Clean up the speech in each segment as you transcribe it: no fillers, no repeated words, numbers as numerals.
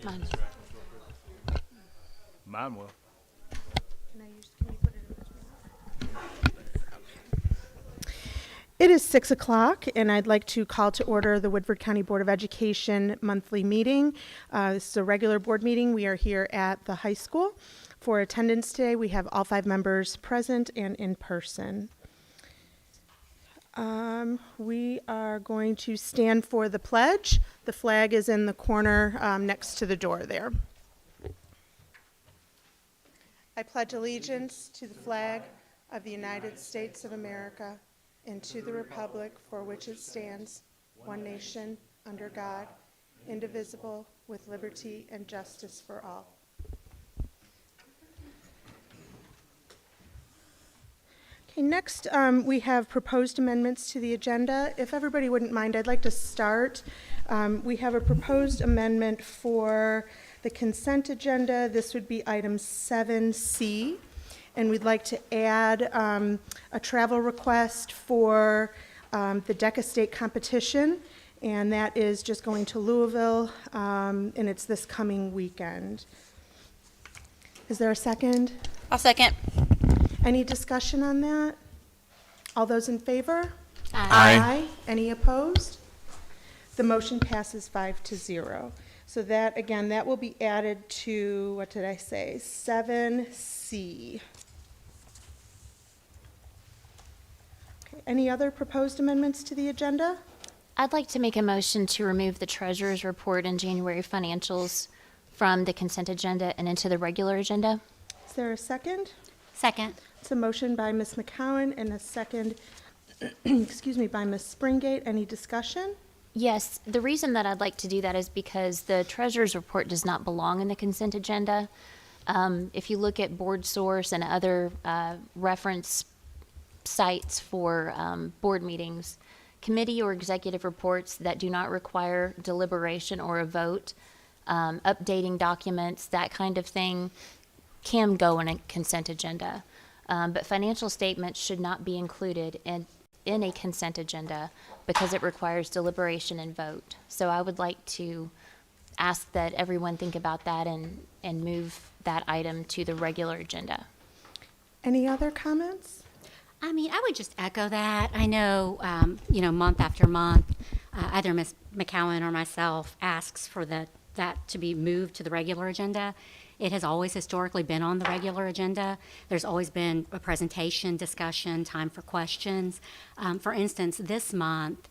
Mine. Mine will. Can you put it in this one? It is 6 o'clock, and I'd like to call to order the Woodford County Board of Education monthly meeting. This is a regular board meeting. We are here at the high school. For attendance today, we have all 5 members present and in person. We are going to stand for the pledge. The flag is in the corner next to the door there. I pledge allegiance to the flag of the United States of America and to the republic for which it stands, one nation, under God, indivisible, with liberty and justice for all. Okay, next we have proposed amendments to the agenda. If everybody wouldn't mind, I'd like to start. We have a proposed amendment for the consent agenda. This would be item 7C. And we'd like to add a travel request for the DECA state competition. And that is just going to Louisville, and it's this coming weekend. Is there a second? I'll second. Any discussion on that? All those in favor? Aye. Any opposed? The motion passes 5-0. So that, again, that will be added to, what did I say, 7C. Okay, any other proposed amendments to the agenda? I'd like to make a motion to remove the treasurer's report and January financials from the consent agenda and into the regular agenda. Is there a second? Second. It's a motion by Ms. McCowan and a second, excuse me, by Ms. Springate. Any discussion? Yes, the reason that I'd like to do that is because the treasurer's report does not belong in the consent agenda. If you look at Board Source and other reference sites for board meetings, committee or executive reports that do not require deliberation or a vote, updating documents, that kind of thing, can go in a consent agenda. But financial statements should not be included in a consent agenda because it requires deliberation and vote. So I would like to ask that everyone think about that and move that item to the regular agenda. Any other comments? I mean, I would just echo that. I know, month after month, either Ms. McCowan or myself asks for that to be moved to the regular agenda. It has always historically been on the regular agenda. There's always been a presentation, discussion, time for questions. For instance, this month,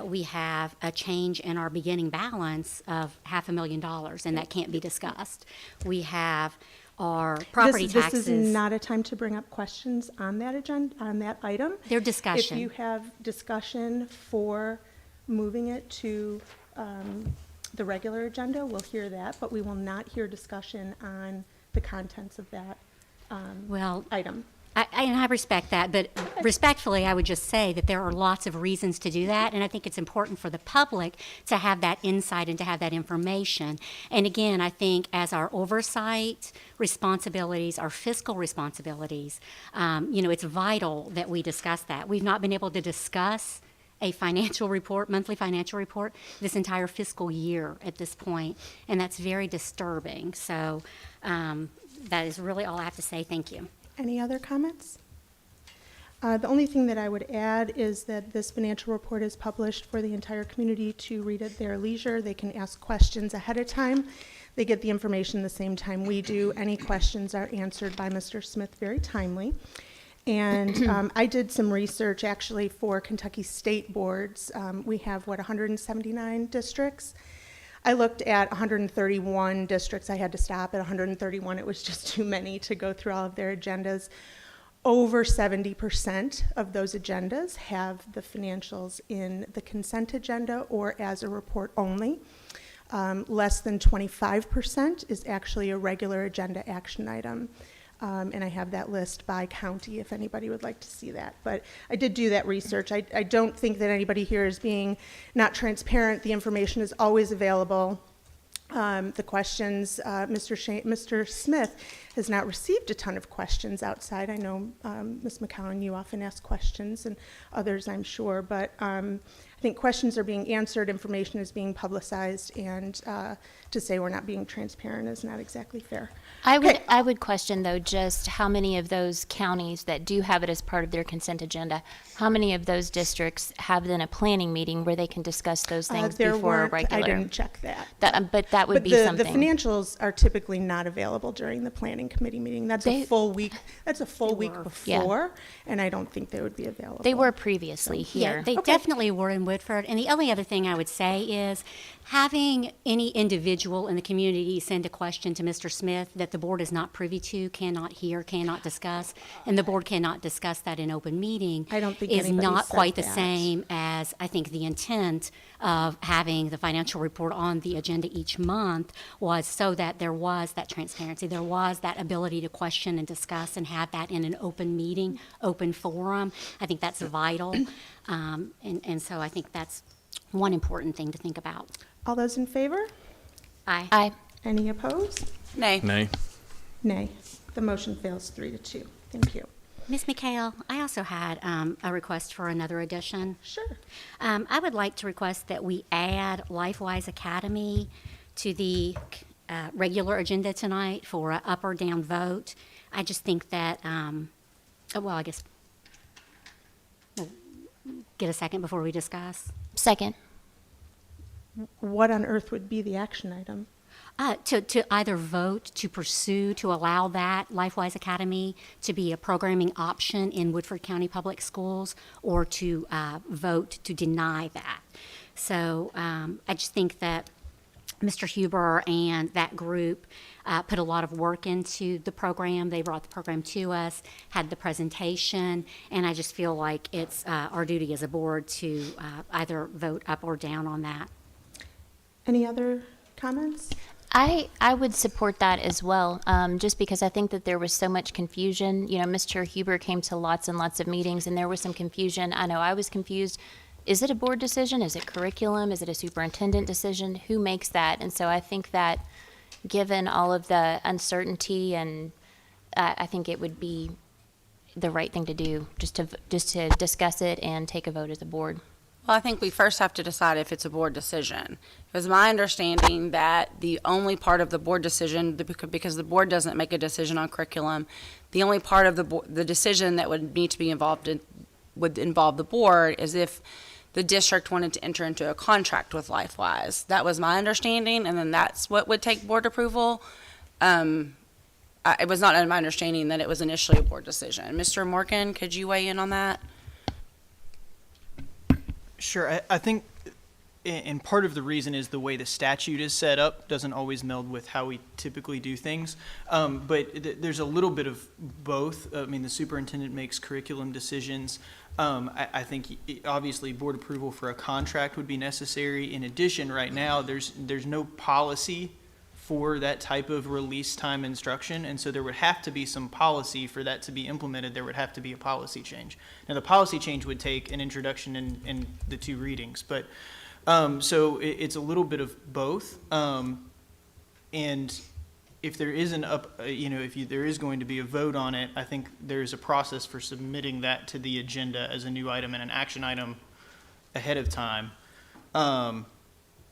we have a change in our beginning balance of $500,000, and that can't be discussed. We have our property taxes. This is not a time to bring up questions on that agenda, on that item. They're discussion. If you have discussion for moving it to the regular agenda, we'll hear that, but we will not hear discussion on the contents of that item. I respect that, but respectfully, I would just say that there are lots of reasons to do that, and I think it's important for the public to have that insight and to have that information. And again, I think as our oversight responsibilities, our fiscal responsibilities, it's vital that we discuss that. We've not been able to discuss a financial report, monthly financial report, this entire fiscal year at this point, and that's very disturbing. So that is really all I have to say. Thank you. Any other comments? The only thing that I would add is that this financial report is published for the entire community to read at their leisure. They can ask questions ahead of time. They get the information the same time we do. Any questions are answered by Mr. Smith very timely. And I did some research actually for Kentucky state boards. We have, 179 districts? I looked at 131 districts. I had to stop at 131. It was just too many to go through all of their agendas. Over 70% of those agendas have the financials in the consent agenda or as a report only. Less than 25% is actually a regular agenda action item. And I have that list by county if anybody would like to see that. But I did do that research. I don't think that anybody here is being not transparent. The information is always available. The questions, Mr. Smith has not received a ton of questions outside. I know, Ms. McCowan, you often ask questions, and others, I'm sure. But I think questions are being answered, information is being publicized, and to say we're not being transparent is not exactly fair. Okay. I would question though, just how many of those counties that do have it as part of their consent agenda, how many of those districts have then a planning meeting where they can discuss those things There before a weren't, regular? I didn't check that. But that would But be the something. financials are typically not available during the planning committee meeting. That's a full week, week before, and I don't think they would be available. They were previously Yeah, here. they definitely were in Woodford. And the only other thing I would say is having any individual in the community send a question to Mr. Smith that the board is not privy to, cannot hear, cannot discuss, and the board cannot discuss that in open meeting I don't think is anybody not said quite the that. same as I think the intent of having the financial report on the agenda each month was so that there was that transparency, there was that ability to question and discuss and have that in an open meeting, open forum. I think that's vital. And so I think that's one important thing to think about. All those in favor? Aye. Any opposed? Nay. Nay. Nay. The motion fails 3-2. Thank you. Ms. McHale, I also had a request for another addition. Sure. I would like to request that we add LifeWise Academy to the regular agenda tonight for an up or down vote. I just think that, I guess we'll get a second before we discuss. Second. What on earth would be the action item? To either vote to pursue, to allow that LifeWise Academy to be a programming option in Woodford County Public Schools, or to vote to deny that. So I just think that Mr. Huber and that group put a lot of work into the program. They brought the program to us, had the presentation, and I just feel like it's our duty as a board to either vote up or down on that. Any other comments? I would support that as well, just because I think that there was so much confusion. You know, Mr. Huber came to lots and lots of meetings, and there was some confusion. I know I was confused. Is it a board decision? Is it curriculum? Is it a superintendent decision? Who makes that? And so I think that given all of the uncertainty, and I think it would be the right thing to do, just to discuss it and take a vote as a board. Well, I think we first have to decide if it's a board decision. It was my understanding that the only part of the board decision, because the board doesn't make a decision on curriculum, the only part of the decision that would need to be would involve the board is if the district wanted to enter into a contract with LifeWise. That was my understanding, and then that's what would take board approval. It was not my understanding that it was initially a board decision. Mr. Morgan, could you weigh in on that? Sure. I think, and part of the reason is the way the statute is set up doesn't always meld with how we typically do things. But there's a little bit of both. I mean, the superintendent makes curriculum decisions. I think obviously board approval for a contract would be necessary. In addition, right now, there's no policy for that type of release time instruction, and so there would have to be some policy for that to be implemented. There would have to be a policy change. Now, the policy change would take an introduction and the 2 readings, but so it's a little bit of both. And if there is there is going to be a vote on it, I think there's a process for submitting that to the agenda as a new item and an action item ahead of time,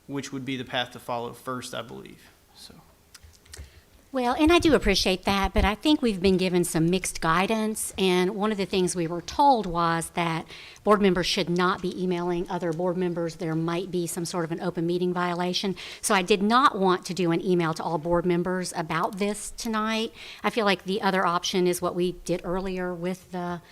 which would be the path to follow first, I believe. So. Well, and I do appreciate that, but I think we've been given some mixed guidance, and one of the things we were told was that board members should not be emailing other board members. There might be some sort of an open meeting violation. So I did not want to do an email to all board members about this tonight. I feel like the other option is what we did earlier with the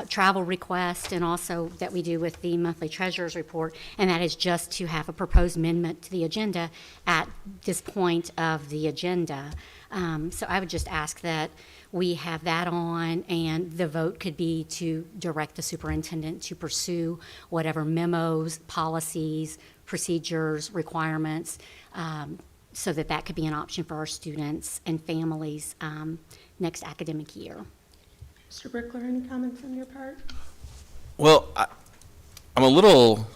travel request, and also that we do with the monthly treasurer's report, and that is just to have a proposed amendment to the agenda at this point of the agenda. So I would just ask that we have that on, and the vote could be to direct the superintendent to pursue whatever memos, policies, procedures, requirements, so that that could be an option for our students and families next academic year. Mr. Brickler, any comments on your part? Well, I'm a little,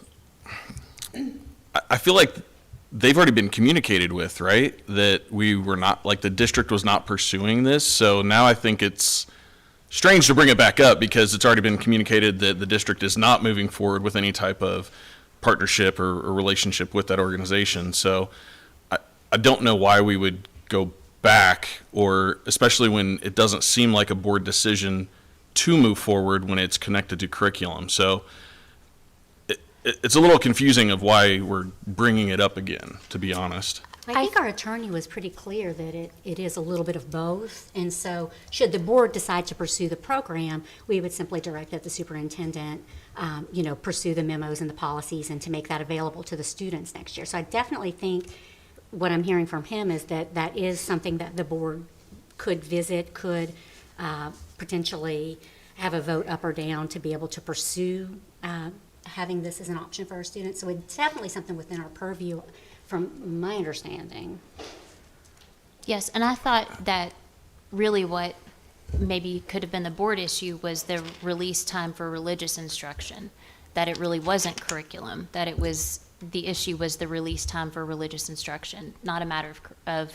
I feel like they've already been communicated with, right? That we were not, like the district was not pursuing this. So now I think it's strange to bring it back up because it's already been communicated that the district is not moving forward with any type of partnership or relationship with that organization. So I don't know why we would go back, or especially when it doesn't seem like a board decision to move forward when it's connected to curriculum. So it's a little confusing of why we're bringing it up again, to be honest. I think our attorney was pretty clear that it is a little bit of both. And so should the board decide to pursue the program, we would simply direct that the superintendent, pursue the memos and the policies and to make that available to the students next year. So I definitely think what I'm hearing from him is that that is something that the board could visit, could potentially have a vote up or down to be able to pursue having this as an option for our students. So it's definitely something within our purview from my understanding. Yes, and I thought that really what maybe could have been the board issue was the release time for religious instruction, that it really wasn't curriculum, that it was, the issue was the release time for religious instruction, not a matter of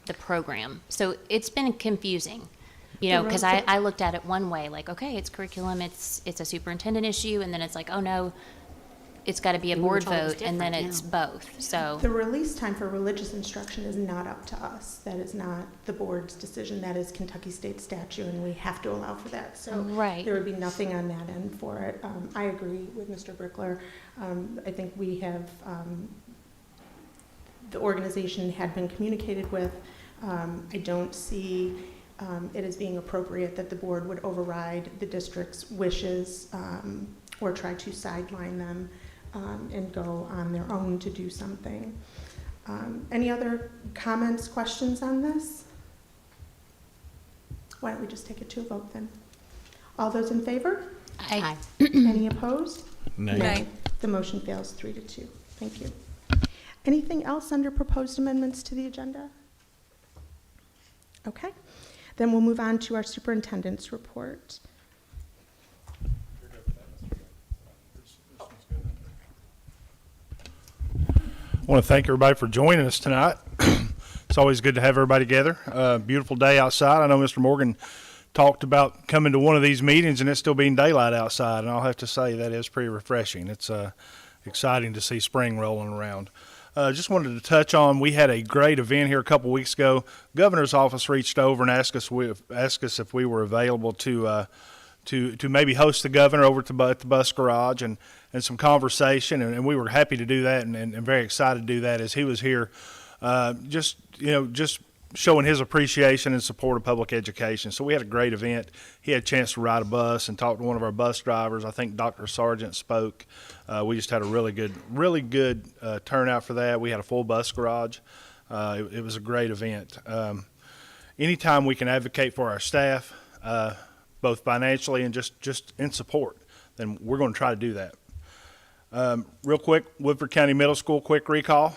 the program. So it's been confusing, because I looked at it one way, like, okay, it's curriculum, it's a superintendent issue, and then it's like, oh no, it's got to be a And we were board told it was vote, and then different, it's yeah. both, so. The release time for religious instruction is not up to us. That is not the board's decision. That is Kentucky State statute, and we have to allow for that. So Right. there would be nothing on that end for it. I agree with Mr. Brickler. I think we have, the organization had been communicated with. I don't see it as being appropriate that the board would override the district's wishes or try to sideline them and go on their own to do something. Any other comments, questions on this? Why don't we just take it to a vote then? All those in favor? I, Any opposed? Nay. The motion fails 3-2. Thank you. Anything else under proposed amendments to the agenda? Okay. Then we'll move on to our superintendent's report. I want to thank everybody for joining us tonight. It's always good to have everybody together. Beautiful day outside. I know Mr. Morgan talked about coming to one of these meetings and it still being daylight outside, and I'll have to say that is pretty refreshing. It's exciting to see spring rolling around. Just wanted to touch on, we had a great event here a couple weeks ago. Governor's office reached over and asked us if we were available to maybe host the governor over at the bus garage and some conversation, and we were happy to do that and very excited to do that as he was here, just showing his appreciation and support of public education. So we had a great event. He had a chance to ride a bus and talk to one of our bus drivers. I think Dr. Sargent spoke. We just had a really good turnout for that. We had a full bus garage. It was a great event. Anytime we can advocate for our staff, both financially and just in support, then we're going to try to do that. Real quick, Woodford County Middle School quick recall,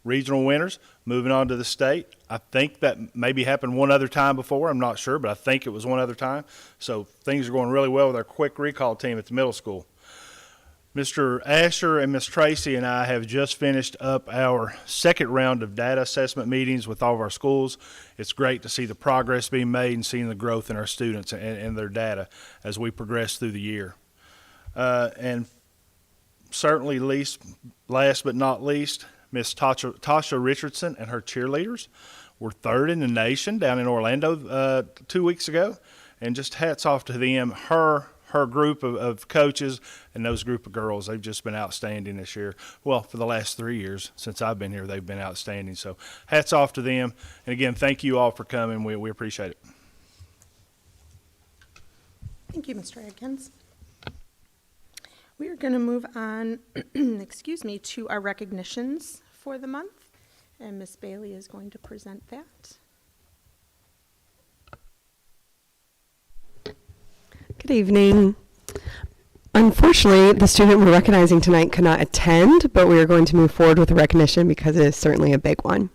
regional winners, moving on to the state. I think that maybe happened one other time before. I'm not sure, but I think it was one other time. So things are going really well with our quick recall team at the middle school. Mr. Asher and Ms. Tracy and I have just finished up our second round of data assessment meetings with all of our schools. It's great to see the progress being made and seeing the growth in our students and their data as we progress through the year. And certainly last but not least, Miss Tasha Richardson and her cheerleaders were third in the nation down in Orlando 2 weeks ago. And just hats off to them, her group of coaches and those group of girls. They've just been outstanding this year. Well, for the last 3 years since I've been here, they've been outstanding. So hats off to them. And again, thank you all for coming. We appreciate it. Thank you, Mr. Adkins. We are going to move on, to our recognitions for the month. And Ms. Bailey is going to present that. Good evening. Unfortunately, the student we're recognizing tonight could not attend, but we are going to move forward with the recognition because it is certainly a big one.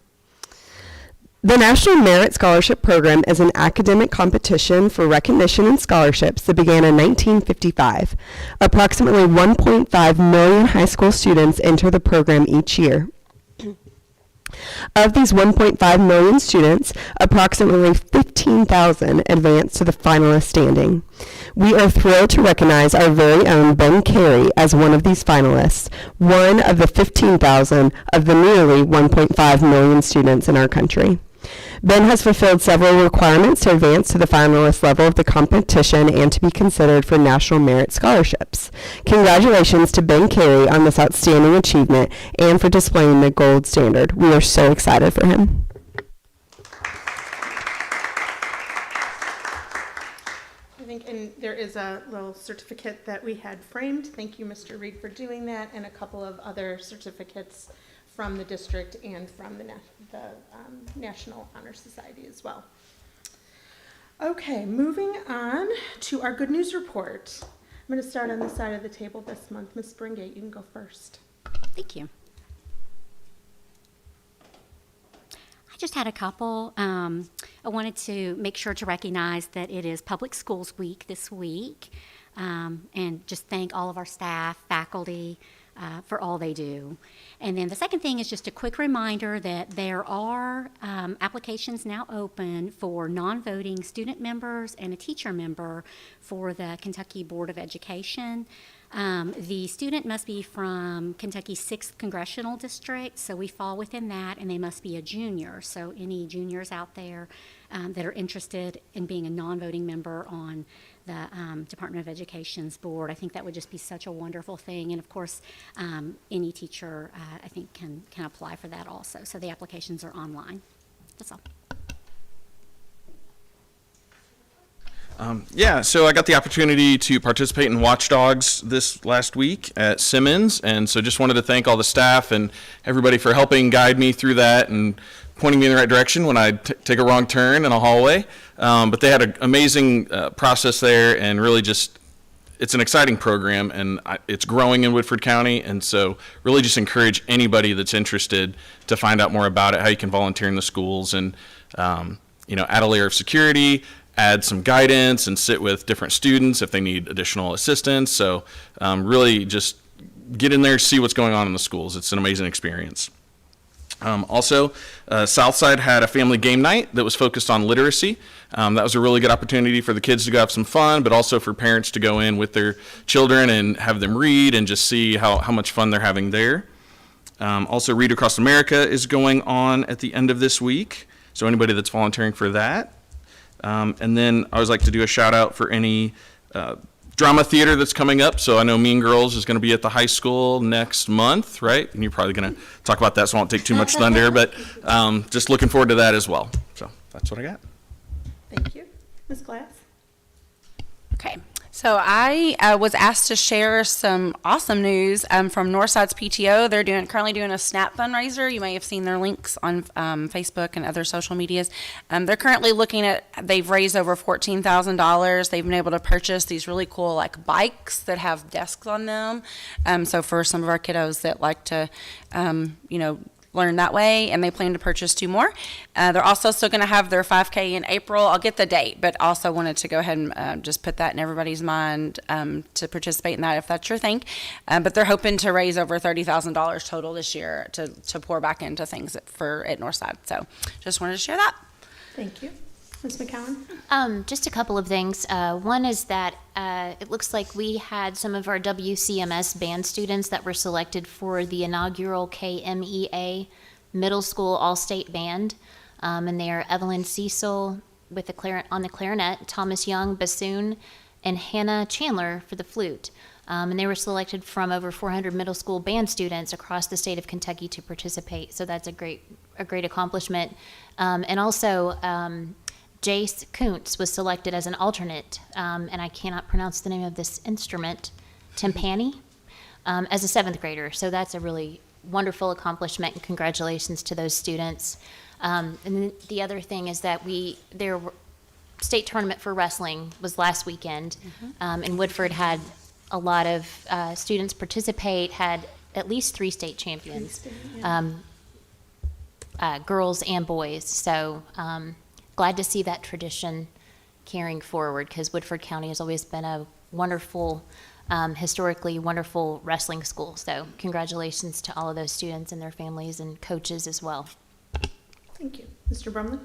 The National Merit Scholarship Program is an academic competition for recognition and scholarships that began in 1955. Approximately 1.5 million high school students enter the program each year. Of these 1.5 million students, approximately 15,000 advance to the finalist standing. We are thrilled to recognize our very own Ben Carey as one of these finalists, one of the 15,000 of the nearly 1.5 million students in our country. Ben has fulfilled several requirements to advance to the finalist level of the competition and to be considered for National Merit Scholarships. Congratulations to Ben Carey on this outstanding achievement and for displaying the gold standard. We are so excited for him. I think, and there is a little certificate that we had framed. Thank you, Mr. Reed, for doing that, and a couple of other certificates from the district and from the National Honor Society as well. Okay, moving on to our good news report. I'm going to start on this side of the table this month. Ms. Springate, you can go first. Thank you. I just had a couple. I wanted to make sure to recognize that it is Public Schools Week this week, and just thank all of our staff, faculty, for all they do. And then the second thing is just a quick reminder that there are applications now open for non-voting student members and a teacher member for the Kentucky Board of Education. The student must be from Kentucky's 6th Congressional District, so we fall within that, and they must be a junior. So any juniors out there that are interested in being a non-voting member on the Department of Education's board, I think that would just be such a wonderful thing. And of course, any teacher, I think, can apply for that also. So the applications are online. That's all. Yeah, so I got the opportunity to participate in Watch Dogs this last week at Simmons, and so just wanted to thank all the staff and everybody for helping guide me through that and pointing me in the right direction when I take a wrong turn in a hallway. But they had an amazing process there, and really just, it's an exciting program, and it's growing in Woodford County, and so really just encourage anybody that's interested to find out more about it, how you can volunteer in the schools, and add a layer of security, add some guidance, and sit with different students if they need additional assistance. So really just get in there, see what's going on in the schools. It's an amazing experience. Also, Southside had a family game night that was focused on literacy. That was a really good opportunity for the kids to go have some fun, but also for parents to go in with their children and have them read and just see how much fun they're having there. Also, Read Across America is going on at the end of this week, so anybody that's volunteering for that. And then I always like to do a shout out for any drama theater that's coming up. So I know Mean Girls is going to be at the high school next month, right? And you're probably going to talk about that, so I won't take too much thunder, but just looking forward to that as well. So that's what I got. Thank you. Ms. Glass? Okay, so I was asked to share some awesome news from Northside's PTO. They're currently doing a SNAP fundraiser. You may have seen their links on Facebook and other social medias. They're currently they've raised over $14,000. They've been able to purchase these really cool bikes that have desks on them. So for some of our kiddos that like to, learn that way, and they plan to purchase 2 more. They're also still going to have their 5K in April. I'll get the date, but also wanted to go ahead and just put that in everybody's mind to participate in that if that's your thing. But they're hoping to raise over $30,000 total this year to pour back into things at Northside. So just wanted to share that. Thank you. Ms. McCowan? Just a couple of things. One is that it looks like we had some of our WCMS band students that were selected for the inaugural KMEA Middle School All-State Band. And they are Evelyn Cecil with on the clarinet, Thomas Young bassoon, and Hannah Chandler for the flute. And they were selected from over 400 middle school band students across the state of Kentucky to participate. So that's a great accomplishment. And also, Jace Kuntz was selected as an alternate, and I cannot pronounce the name of this instrument, timpani, as a 7th grader. So that's a really wonderful accomplishment, and congratulations to those students. And then the other thing is that their state tournament for wrestling was last weekend, and Woodford had a lot of students participate, had at least 3 state champions, girls and boys. So glad to see that tradition carrying forward, because Woodford County has always been a wonderful, historically wonderful wrestling school. So congratulations to all of those students and their families and coaches as well. Thank you. Mr. Brumlin?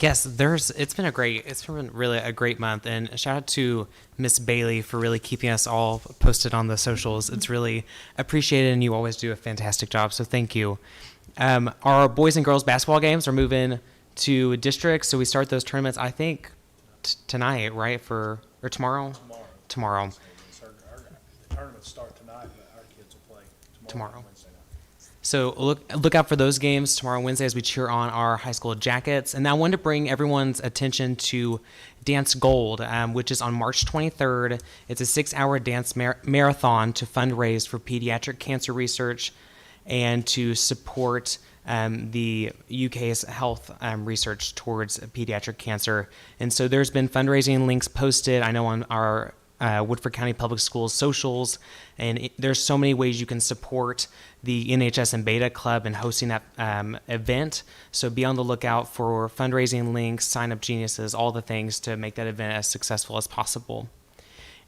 Yes, it's been really a great month, and shout out to Miss Bailey for really keeping us all posted on the socials. It's really appreciated, and you always do a fantastic job, so thank you. Our boys and girls basketball games are moving to districts, so we start those tournaments, I think, tonight, right, or tomorrow? Tomorrow. The tournaments start tonight, but our kids will play Tomorrow. and Wednesday night. So look out for those games tomorrow Wednesday as we cheer on our high school Jackets. And I wanted to bring everyone's attention to Dance Gold, which is on March 23rd. It's a 6-hour dance marathon to fundraise for pediatric cancer research and to support the UK's health research towards pediatric cancer. And so there's been fundraising links posted, I know, on our Woodford County Public Schools socials, and there's so many ways you can support the NHS and Beta Club in hosting that event. So be on the lookout for fundraising links, sign up geniuses, all the things to make that event as successful as possible.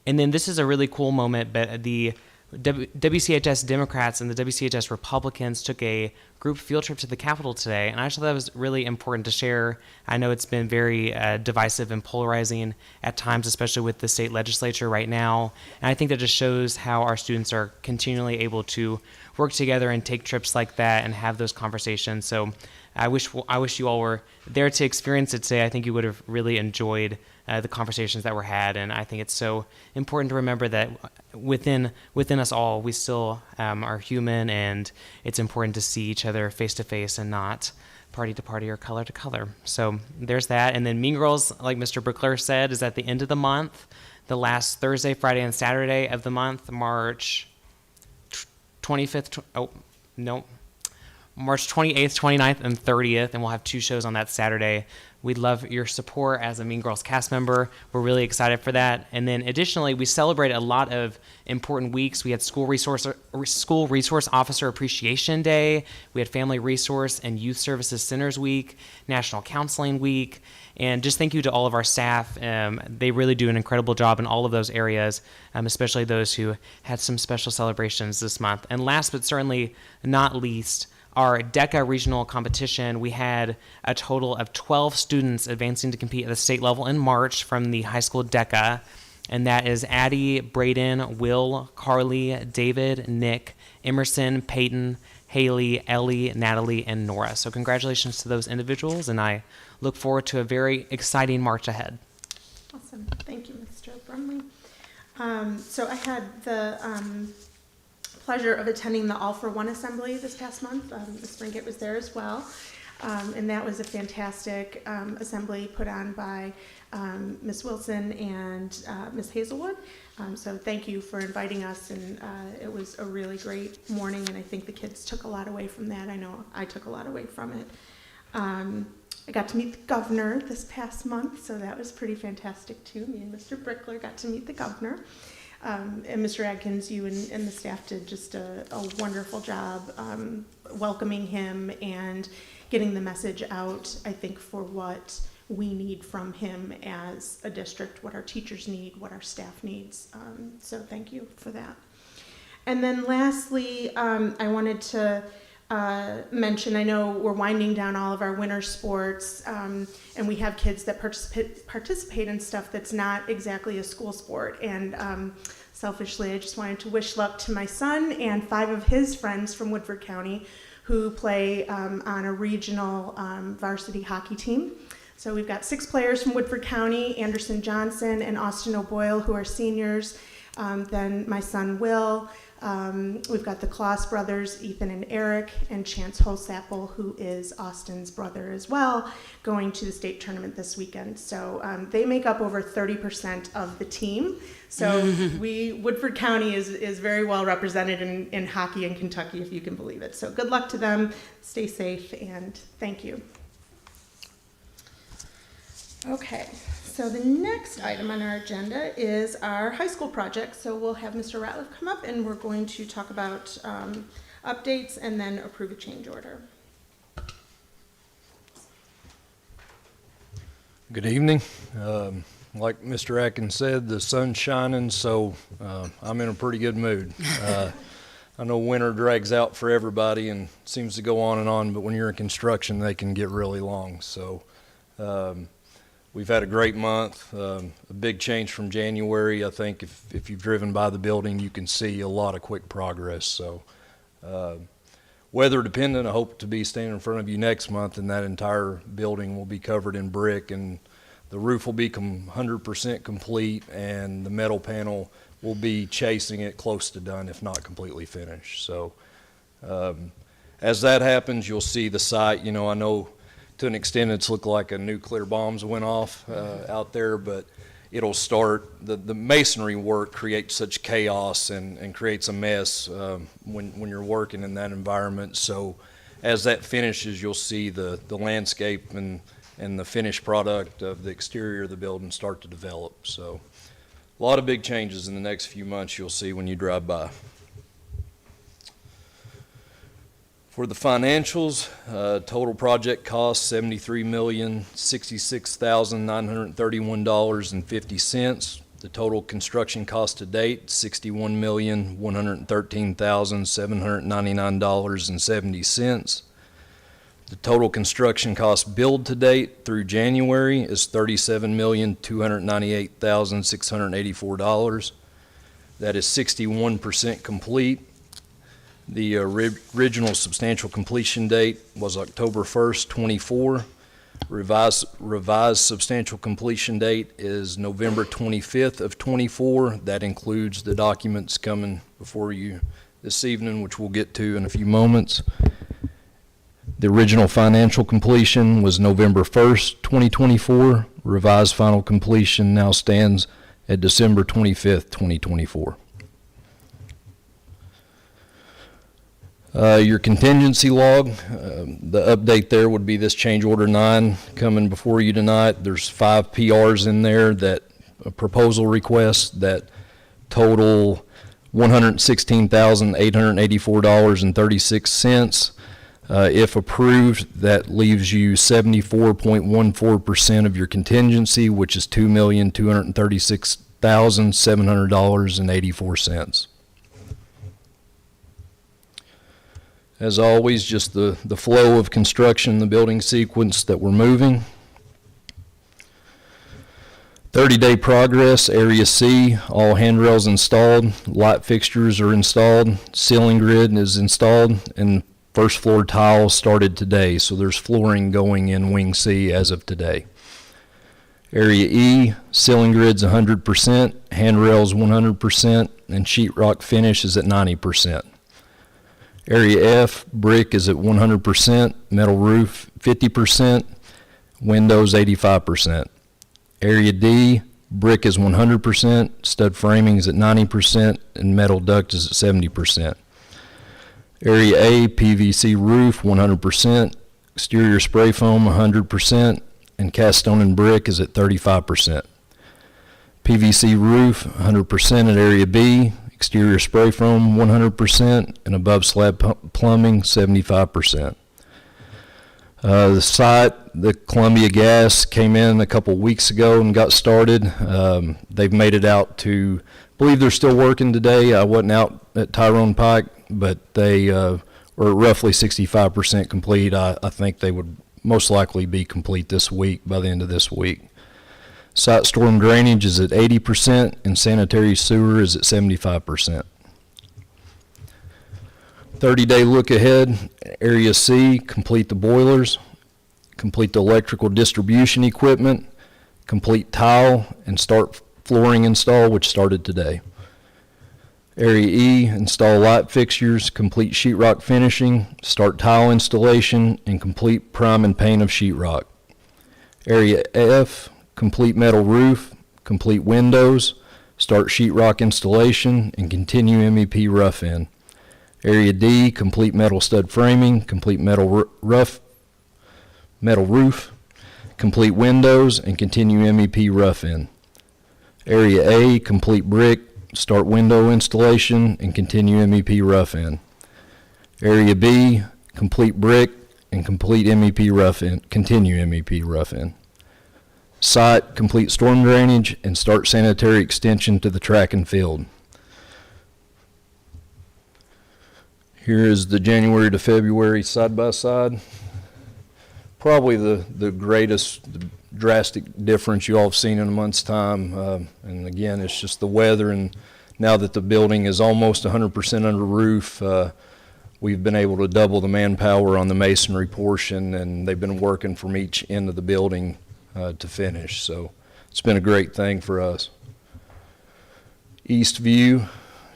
And then this is a really cool moment, but the WCHS Democrats and the WCHS Republicans took a group field trip to the Capitol today, and I just thought that was really important to share. I know it's been very divisive and polarizing at times, especially with the state legislature right now, and I think that just shows how our students are continually able to work together and take trips like that and have those conversations. So I wish you all were there to experience it today. I think you would have really enjoyed the conversations that were had, and I think it's so important to remember that within us all, we still are human, and it's important to see each other face to face and not party to party or color to color. So there's that. And then Mean Girls, like Mr. Brickler said, is at the end of the month, the last Thursday, Friday, and Saturday of the month, March 25th. March 28th, 29th, and 30th, and we'll have 2 shows on that Saturday. We'd love your support as a Mean Girls cast member. We're really excited for that. And then additionally, we celebrate a lot of important weeks. We had School Resource Officer Appreciation Day. We had Family Resource and Youth Services Centers Week, National Counseling Week. And just thank you to all of our staff. They really do an incredible job in all of those areas, especially those who had some special celebrations this month. And last but certainly not least, our DECA regional competition, we had a total of 12 students advancing to compete at the state level in March from the high school DECA, and that is Addie, Braden, Will, Carly, David, Nick, Emerson, Peyton, Haley, Ellie, Natalie, and Nora. So congratulations to those individuals, and I look forward to a very exciting March ahead. Awesome. Thank you, Mr. Brumley. So I had the pleasure of attending the All for One Assembly this past month. Ms. Brinkett was there as well. And that was a fantastic assembly put on by Ms. Wilson and Ms. Hazelwood. So thank you for inviting us, and it was a really great morning, and I think the kids took a lot away from that. I know I took a lot away from it. I got to meet the governor this past month, so that was pretty fantastic too. Me and Mr. Brickler got to meet the governor. And Mr. Adkins, you and the staff did just a wonderful job welcoming him and getting the message out, I think, for what we need from him as a district, what our teachers need, what our staff needs. So thank you for that. And then lastly, I wanted to mention, I know we're winding down all of our winter sports, and we have kids that participate in stuff that's not exactly a school sport. And selfishly, I just wanted to wish luck to my son and 5 of his friends from Woodford County who play on a regional varsity hockey team. So we've got 6 players from Woodford County, Anderson Johnson and Austin O'Boyle, who are seniors. Then my son Will. We've got the Kloss brothers, Ethan and Eric, and Chance Holsapple, who is Austin's brother as well, going to the state tournament this weekend. So they make up over 30% of the team. So Woodford County is very well represented in hockey in Kentucky, if you can believe it. So good luck to them, stay safe, and thank you. Okay. So the next item on our agenda is our high school project. So we'll have Mr. Ratliff come up, and we're going to talk about updates and then approve a change order. Good evening. Like Mr. Atkins said, the sun's shining, so I'm in a pretty good mood. I know winter drags out for everybody and seems to go on and on, but when you're in construction, they can get really long. So We've had a great month, a big change from January. I think if you've driven by the building, you can see a lot of quick progress. So weather dependent, I hope to be standing in front of you next month, and that entire building will be covered in brick, and the roof will be 100% complete, and the metal panel will be chasing it close to done, if not completely finished. So as that happens, you'll see the site. You know, I know to an extent it's looked like a nuclear bombs went off out there, but it'll start, the masonry work creates such chaos and creates a mess when you're working in that environment. So as that finishes, you'll see the landscape and the finished product of the exterior of the building start to develop. So a lot of big changes in the next few months you'll see when you drive by. For the financials, total project cost $73,066,931.50. The total construction cost to date, $61,113,799.70. The total construction cost billed to date through January is $37,298,684. That is 61% complete. The original substantial completion date was October 1st, 24. Revised substantial completion date is November 25th of 24. That includes the documents coming before you this evening, which we'll get to in a few moments. The original financial completion was November 1st, 2024. Revised final completion now stands at December 25th, 2024. Your contingency log, the update there would be this change order 9 coming before you tonight. There's 5 PRs in there, that proposal requests that total $116,884.36. If approved, that leaves you 74.14% of your contingency, which is $2,236,700.84. As always, just the flow of construction, the building sequence that we're moving. 30-day progress, Area C, all handrails installed, light fixtures are installed, ceiling grid is installed, and first floor tile started today, so there's flooring going in Wing C as of today. Area E, ceiling grid's 100%, handrails 100%, and sheetrock finish is at 90%. Area F, brick is at 100%, metal roof 50%, windows 85%. Area D, brick is 100%, stud framing is at 90%, and metal duct is at 70%. Area A, PVC roof 100%, exterior spray foam 100%, and cast stone and brick is at 35%. PVC roof 100% at Area B, exterior spray foam 100%, and above slab plumbing 75%. The site, the Columbia Gas came in a couple weeks ago and got started. They've made it out to, I believe they're still working today. I wasn't out at Tyrone Pike, but they were roughly 65% complete. I think they would most likely be complete this week, by the end of this week. Site storm drainage is at 80%, and sanitary sewer is at 75%. 30-day look ahead, Area C, complete the boilers, complete the electrical distribution equipment, complete tile, and start flooring install, which started today. Area E, install light fixtures, complete sheetrock finishing, start tile installation, and complete prime and paint of sheetrock. Area F, complete metal roof, complete windows, start sheetrock installation, and continue MEP rough in. Area D, complete metal stud framing, complete metal roof, complete windows, and continue MEP rough in. Area A, complete brick, start window installation, and continue MEP rough in. Area B, complete brick, and complete MEP rough in, continue MEP rough in. Site, complete storm drainage, and start sanitary extension to the track and field. Here is the January to February side by side. probably the greatest drastic difference you all have seen in a month's time. And again, it's just the weather, and now that the building is almost 100% under roof, we've been able to double the manpower on the masonry portion, and they've been working from each end of the building to finish. So it's been a great thing for us. East view,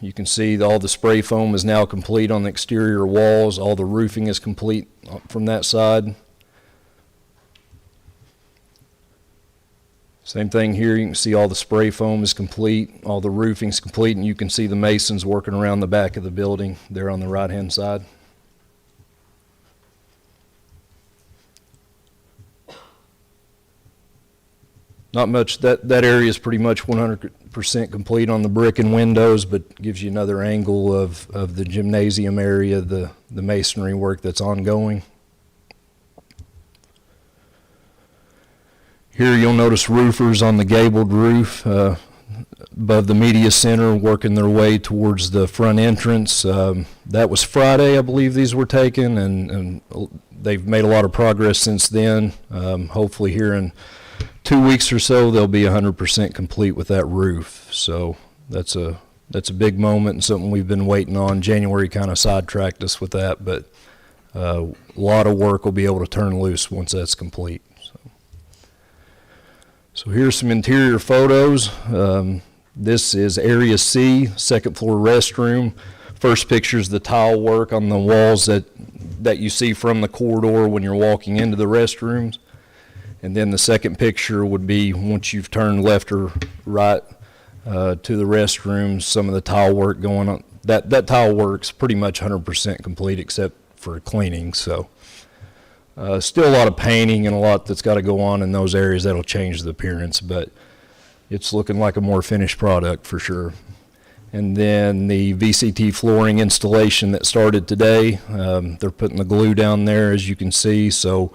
you can see all the spray foam is now complete on the exterior walls. All the roofing is complete from that side. Same thing here, you can see all the spray foam is complete, all the roofing's complete, and you can see the masons working around the back of the building there on the right-hand side. Not much, that area is pretty much 100% complete on the brick and windows, but gives you another angle of the gymnasium area, the masonry work that's ongoing. Here you'll notice roofers on the gabled roof above the media center working their way towards the front entrance. That was Friday, I believe these were taken, and they've made a lot of progress since then. Hopefully here in 2 weeks or so, they'll be 100% complete with that roof. So that's a big moment and something we've been waiting on. January kind of sidetracked us with that, but a lot of work will be able to turn loose once that's complete. So here's some interior photos. This is Area C, second floor restroom. First picture is the tile work on the walls that you see from the corridor when you're walking into the restrooms. And then the second picture would be once you've turned left or right to the restrooms, some of the tile work going on. That tile work's pretty much 100% complete except for cleaning. So still a lot of painting and a lot that's got to go on in those areas that'll change the appearance, but it's looking like a more finished product for sure. And then the VCT flooring installation that started today, they're putting the glue down there as you can see, so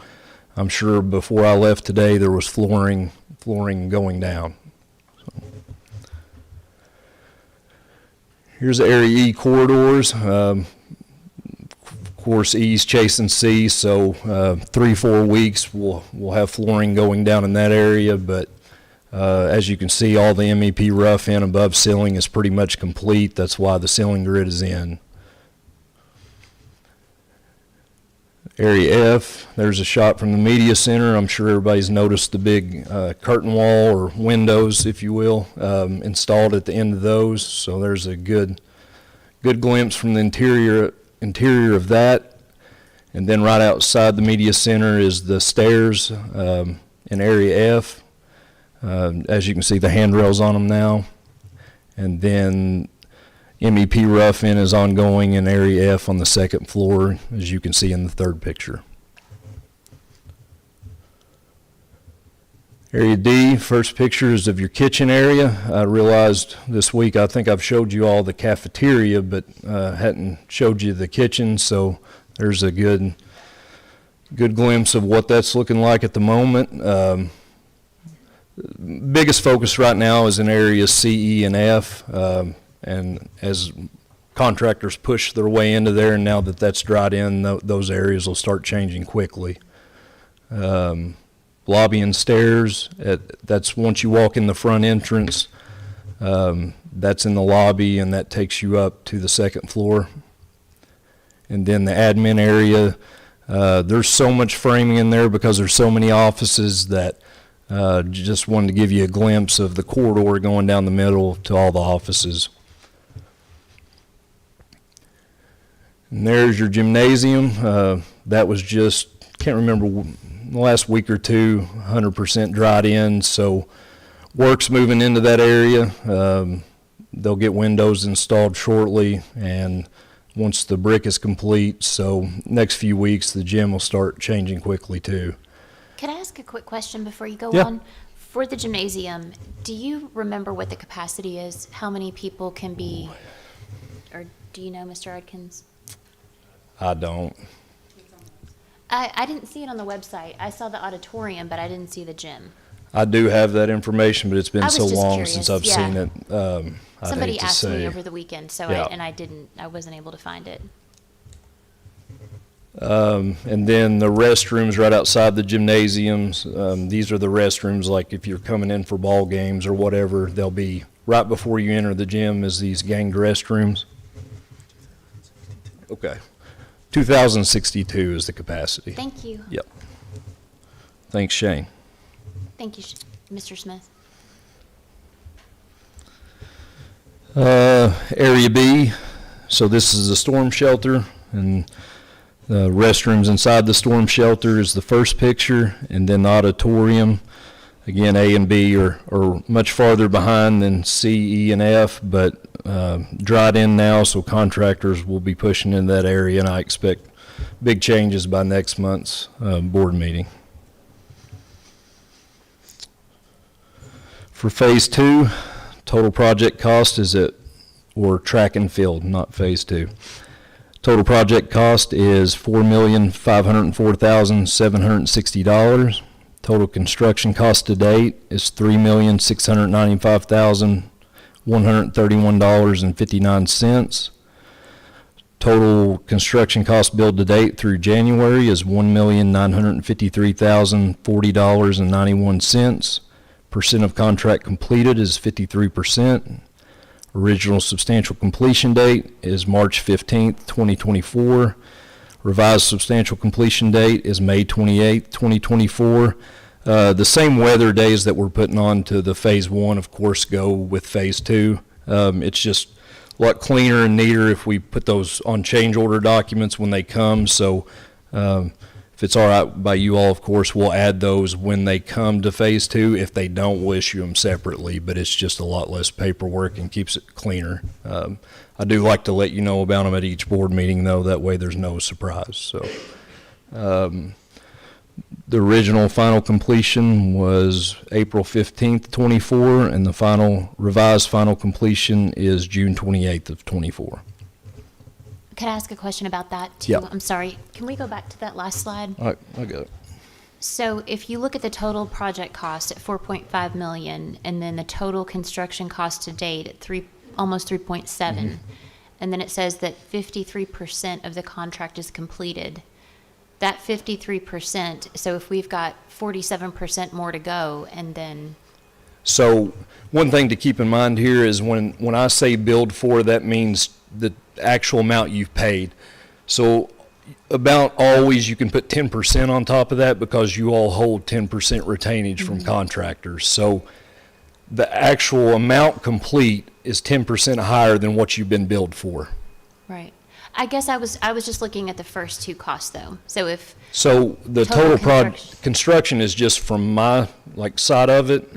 I'm sure before I left today there was flooring going down. So. Here's the Area E corridors. Of course, E's chasing C, so 3-4 weeks we'll have flooring going down in that area, but as you can see, all the MEP rough in above ceiling is pretty much complete. That's why the ceiling grid is in. Area F, there's a shot from the media center. I'm sure everybody's noticed the big curtain wall or windows, if you will, installed at the end of those. So there's a good glimpse from the interior of that. And then right outside the media center is the stairs in Area F. As you can see, the handrails on them now. And then MEP rough-in is ongoing in Area F on the second floor, as you can see in the third picture. Area D, first picture is of your kitchen area. I realized this week, I think I've showed you all the cafeteria, but hadn't showed you the kitchen, so there's a good glimpse of what that's looking like at the moment. Biggest focus right now is in areas C, E, and F. And as contractors push their way into there, and now that that's dried in, those areas will start changing quickly. Lobby and stairs, that's once you walk in the front entrance, that's in the lobby, and that takes you up to the second floor. And then the admin area, there's so much framing in there because there's so many offices that just wanted to give you a glimpse of the corridor going down the middle to all the offices. And there's your gymnasium. That was just, can't remember, the last week or two, 100% dried in. So work's moving into that area. They'll get windows installed shortly, and once the brick is complete, so next few weeks the gym will start changing quickly too. Can I ask a quick question before you go Yeah. on? For the gymnasium, do you remember what the capacity is? How many people can be, or do you know, Mr. Adkins? I don't. I didn't see it on the website. I saw the auditorium, but I didn't see the gym. I do have that information, but it's been I was so just long curious, since I've yeah. seen it. I'd Somebody hate to asked me say. over the weekend, so Yeah. I wasn't able to find it. And then the restrooms right outside the gymnasiums, these are the restrooms, like if you're coming in for ball games or whatever, they'll be right before you enter the gym is these ganged restrooms. Okay. 2,062 is the capacity. Thank you. Yep. Thanks, Shane. Thank you, Mr. Smith. Area B, so this is the storm shelter, and the restrooms inside the storm shelter is the first picture, and then the auditorium. Again, A and B are much farther behind than C, E, and F, but dried in now, so contractors will be pushing in that area, and I expect big changes by next month's board meeting. For phase 2, total project cost is or track and field, not phase 2. Total project cost is $4,504,760. Total construction cost to date is $3,695,131.59. Total construction cost billed to date through January is $1,953,040.91. Percent of contract completed is 53%. Original substantial completion date is March 15th, 2024. Revised substantial completion date is May 28th, 2024. The same weather days that we're putting on to the phase 1, of course, go with phase 2. It's just a lot cleaner and neater if we put those on change order documents when they come. So if it's all right by you all, of course, we'll add those when they come to phase 2. If they don't, we'll issue them separately, but it's just a lot less paperwork and keeps it cleaner. I do like to let you know about them at each board meeting, though. That way there's no surprise. So the original final completion was April 15th, 24, and the revised final completion is June 28th of 24. Could I ask a question about that too? Yeah. I'm sorry. Can we go back to that last slide? I got it. So if you look at the total project cost at 4.5 million, and then the total construction cost to date at almost 3.7, and then it says that 53% of the contract is completed. That 53%, so if we've got 47% more to go, and then So one thing to keep in mind here is when I say billed for, that means the actual amount you've paid. So about always you can put 10% on top of that because you all hold 10% retainage from contractors. So the actual amount complete is 10% higher than what you've been billed for. right. I guess I was just looking at the first two costs though. So if So the Total total construction. construction is just from my side of it,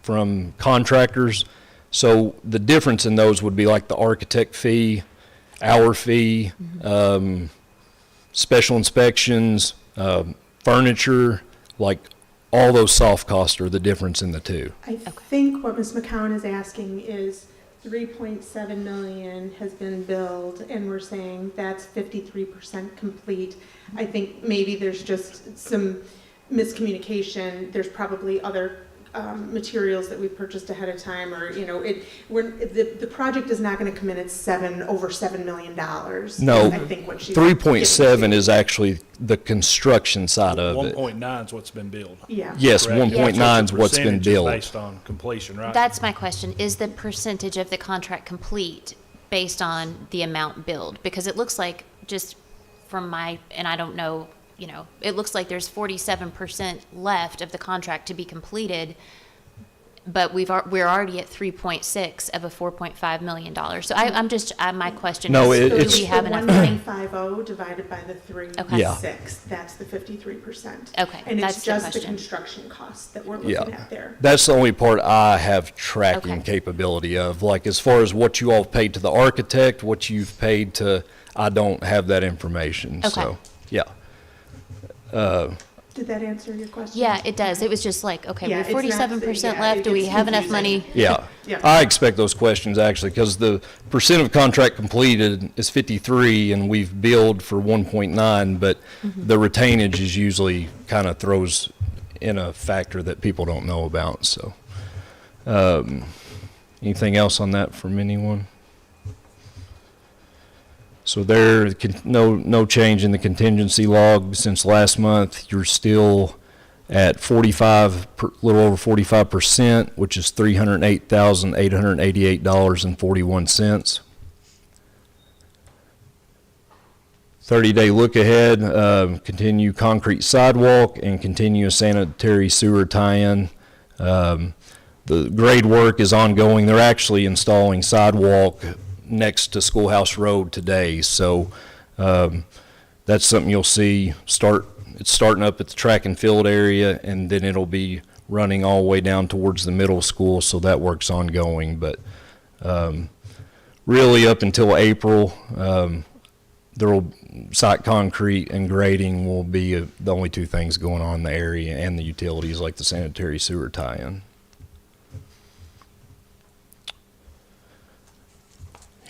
from contractors. So the difference in those would be like the architect fee, our fee, special inspections, furniture, like all those soft costs are the difference in the two. I think what Ms. McCown is asking is 3.7 million has been billed, and we're saying that's 53% complete. I think maybe there's just some miscommunication. There's probably other materials that we purchased ahead of time, or the project is not going to come in at over $7 million. No, I think what she's 3.7 is actually the construction side of it. 1.9 is what's been billed. Yeah. Yes, Correct. 1.9 is what's been Percentage is billed. based on completion, right? that's my question, is the percentage of the contract complete based on the amount billed? Because it looks like, just from and I don't know, it looks like there's 47% left of the contract to be completed, but we're already at 3.6 of a $4.5 million. So I'm just, my question No, is, it's- do we have enough money? 1.50 divided by the 3.6, Okay. Yeah. that's the 53%. Okay, And that's it's the just the question. construction costs that we're looking Yeah, at there. that's the only part I have tracking Okay. capability of. Like as far as what you all paid to the architect, what you've paid to, I don't have that information. Okay. So, yeah. Did that answer your question? Yeah, it does. It was just like, okay, we Yeah, have it's not- 47% yeah, left. Do we it's have enough confusing. money? Yeah. Yeah. I expect those questions actually, because the percent of contract completed is 53 and we've billed for 1.9, but the retainage is usually kind of throws in a factor that people don't know about. So, anything else on that from anyone? So there, no change in the contingency log since last month. You're still at little over 45%, which is $308,888.41. 30-day look ahead, continue concrete sidewalk and continue a sanitary sewer tie-in. The grade work is ongoing. They're actually installing sidewalk next to Schoolhouse Road today, so that's something you'll see it's starting up at the track and field area, and then it'll be running all the way down towards the middle school, so that work's ongoing. But really up until April, site concrete and grading will be the only two things going on in the area, and the utilities like the sanitary sewer tie-in.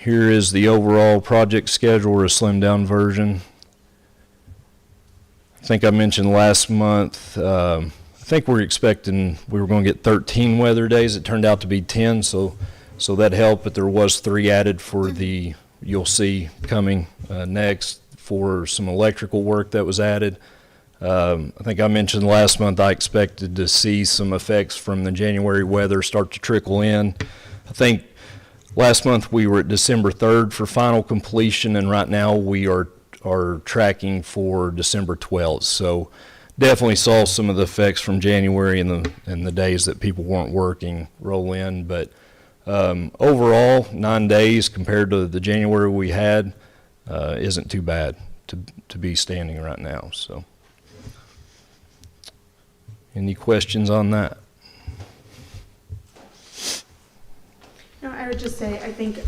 Here is the overall project schedule, or a slimmed down version. I think I mentioned last month, I think we were going to get 13 weather days. It turned out to be 10, so that helped, but there was 3 added for you'll see coming next for some electrical work that was added. I think I mentioned last month I expected to see some effects from the January weather start to trickle in. I think last month we were at December 3rd for final completion, and right now we are tracking for December 12th. So definitely saw some of the effects from January and the days that people weren't working roll in. But overall, 9 days compared to the January we had isn't too bad to be standing right now. So, any questions on that? No, I would just say, I think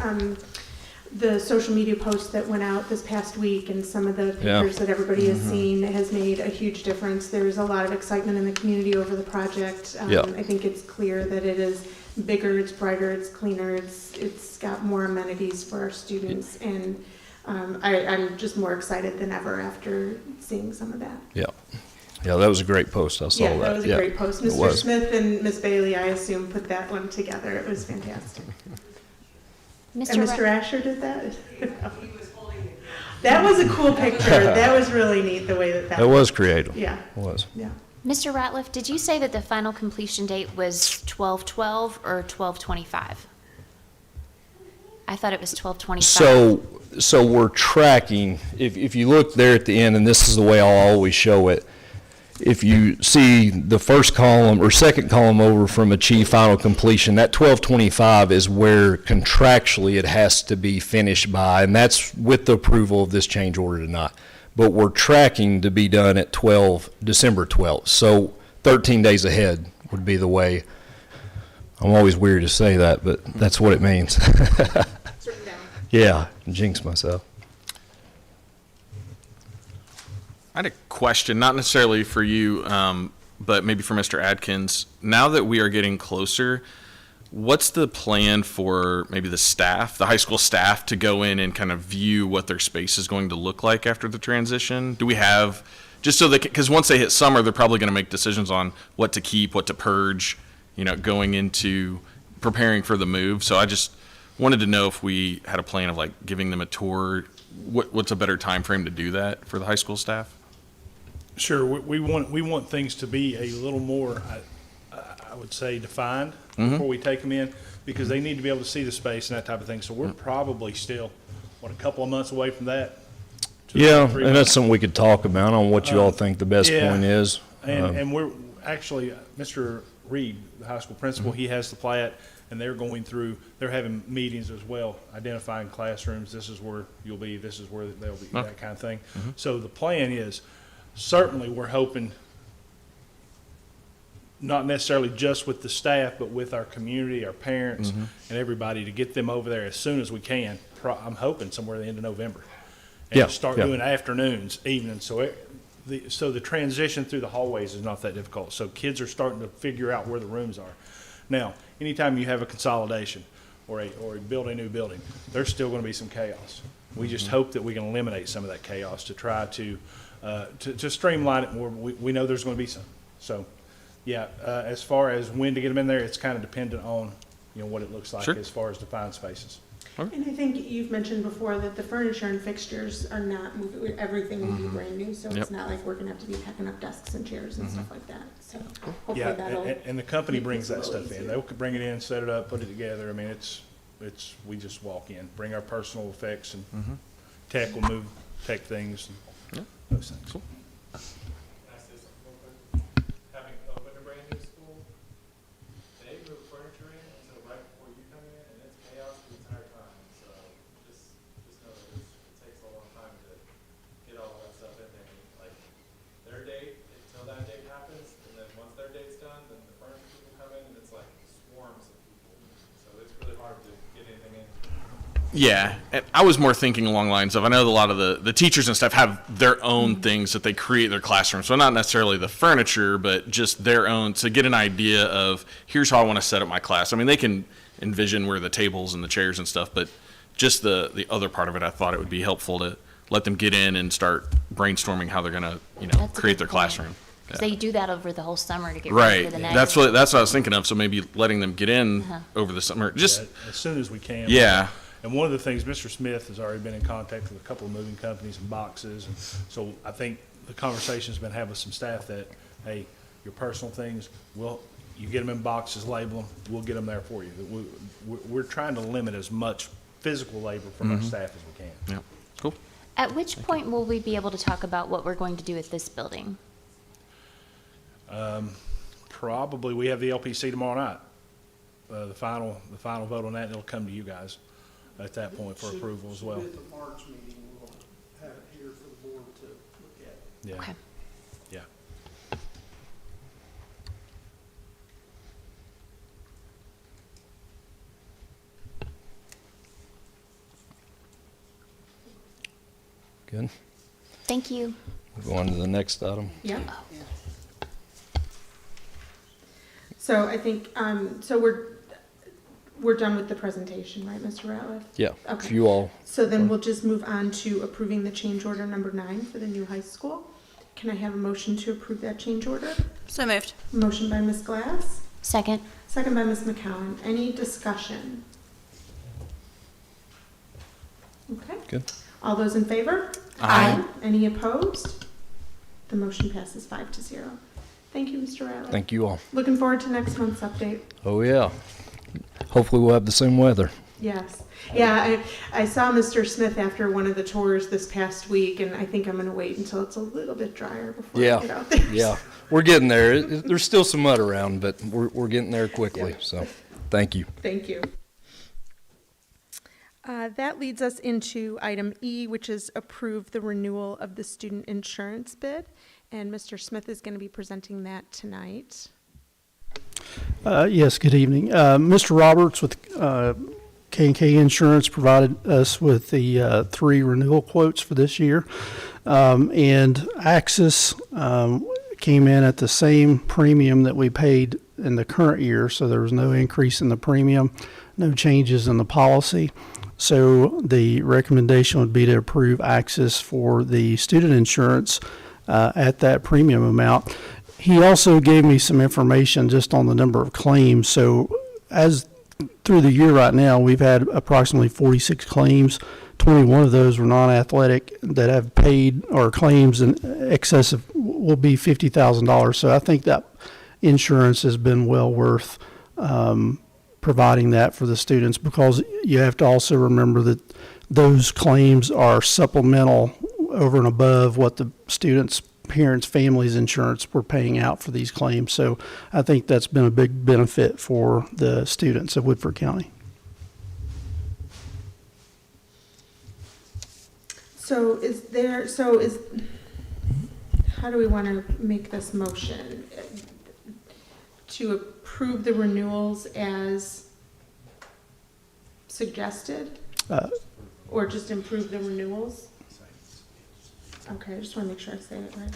the social media posts that went out this past week and some of the pictures that everybody has seen has made a huge difference. There's a lot of excitement in the community over the project. I think it's clear that it is bigger, it's brighter, it's cleaner, it's got more amenities for our students, and I'm just more excited than ever after seeing some of that. Yeah, that was a great post. I saw that. Yeah, that was a great post. Mr. Smith and Ms. Bailey, I assume, put that one together. It was fantastic. And Mr. Asher did that? That was a cool picture. That was really neat, the way that was creative. Yeah. It was. Yeah. Mr. Ratliff, did you say that the final completion date was 12/12 or 12/25? I thought it was 12/25. So we're tracking, if you look there at the end, and this is the way I'll always show it, if you see the first column or second column over from achieve final completion, that 12/25 is where contractually it has to be finished by, and that's with the approval of this change order tonight. But we're tracking to be done at December 12th. So 13 days ahead would be the way. I'm always weird to say that, but that's what it means. Yeah, jinx myself. I had a question, not necessarily for you, but maybe for Mr. Adkins. Now that we are getting closer, what's the plan for maybe the staff, the high school staff, to go in and kind of view what their space is going to look like after the transition? Do we have, just so that, because once they hit summer, they're probably going to make decisions on what to keep, what to purge, going into preparing for the move. So I just wanted to know if we had a plan of like giving them a tour. What's a better time frame to do that for the high school staff? Sure, we want things to be a little more, I would say, defined before we take them in, because they need to be able to see the space and that type of thing. So we're probably still, a couple of months away from that? Yeah, and that's something we could talk about on what you all think the best point is. And we're actually, Mr. Reed, the high school principal, he has the plat, and they're having meetings as well, identifying classrooms. This is where you'll be, this is where they'll be, that kind of thing. So the plan is, certainly we're hoping, not necessarily just with the staff, but with our community, our parents, and everybody, to get them over there as soon as we can. I'm hoping somewhere at the end of November. And start doing afternoons, evenings. So the transition through the hallways is not that difficult. So kids are starting to figure out where the rooms are. Now, anytime you have a consolidation or build a new building, there's still going to be some chaos. We just hope that we can eliminate some of that chaos to try to streamline it more. We know there's going to be some. So, as far as when to get them in there, it's kind of dependent on what it looks like as far as defined spaces. And I think you've mentioned before that the furniture and fixtures are not moving, everything will be brand new, so Yep. it's not like we're gonna have to be packing up desks and chairs and stuff like that, so hopefully Yeah, that'll. and the company make brings this a that little stuff in. easier. They'll bring it in, set it up, put it together. I mean, we just walk in, bring our personal effects, and tech will move tech things and those things. Can I say something real quick? Having opened a brand new school, they move furniture in until right before you come in, and it's chaos the entire time. So just know that it takes a long time to get all that stuff in there. Like their date, until that date happens, and then once their date's done, then the furniture people come in, and it's like swarms of people. So it's really hard to get anything in. Yeah, and I was more thinking along the lines of, I know a lot of the teachers and stuff have their own things that they create their classroom. So not necessarily the furniture, but just their own, to get an idea of, here's how I want to set up my class. I mean, they can envision where the tables and the chairs and stuff, but just the other part of it, I thought it would be helpful to let them get in and start brainstorming how they're going to, That's a create good their point. classroom. 'Cause they do that over the whole summer to get ready Right. for the next. That's what I was thinking of. So maybe letting them get in over the summer. Just, As soon as we can. yeah. And one of the things, Mr. Smith has already been in contact with a couple of moving companies and boxes, and so I think the conversation's been had with some staff that, hey, your personal things, you get them in boxes, label them, we'll get them there for you. We're trying to limit as much physical labor from our staff as we can. Yeah. Cool. At which point will we be able to talk about what we're going to do with this building? Probably, we have the LPC tomorrow night. The final vote on that, and it'll come to you guys at that point for approval as well. At the March meeting, we'll have it here for the board to look at. Yeah. Okay. Yeah. Good. Thank you. Go on to the next item. Yeah. So I think, so we're done with the presentation, right, Mr. Ratliff? Yeah. Okay. If you all, So then we'll just move on to approving the change order number 9 for the new high school. Can I have a motion to approve that change order? So moved. Motion by Ms. Glass, Second. second by Ms. McCowan. Any discussion? Okay. good. All those in favor? Aye. Any opposed? The motion passes 5-0. Thank you, Mr. Ratliff. Thank you all. Looking forward to next month's update. Oh, yeah. Hopefully we'll have the same weather. Yes. Yeah, I saw Mr. Smith after one of the tours this past week, and I think I'm going to wait until it's a little bit drier before I get out there. Yeah. We're getting there. There's still some mud around, but we're getting there quickly. So, thank you. Thank you. That leads us into item E, which is approve the renewal of the student insurance bid. And Mr. Smith is going to be presenting that tonight. Yes, good evening. Mr. Roberts with K&K Insurance provided us with the 3 renewal quotes for this year. And Axis came in at the same premium that we paid in the current year, so there was no increase in the premium, no changes in the policy. So the recommendation would be to approve Axis for the student insurance at that premium amount. He also gave me some information just on the number of claims. So as through the year right now, we've had approximately 46 claims. 21 of those were non-athletic that have paid or claims in excess of will be $50,000. So I think that insurance has been well worth providing that for the students, because you have to also remember that those claims are supplemental over and above what the students' parents' families' insurance were paying out for these claims. So I think that's been a big benefit for the students of Woodford County. How do we want to make this motion? To approve the renewals as suggested? Or just improve the renewals? Okay, I just want to make sure I say it right.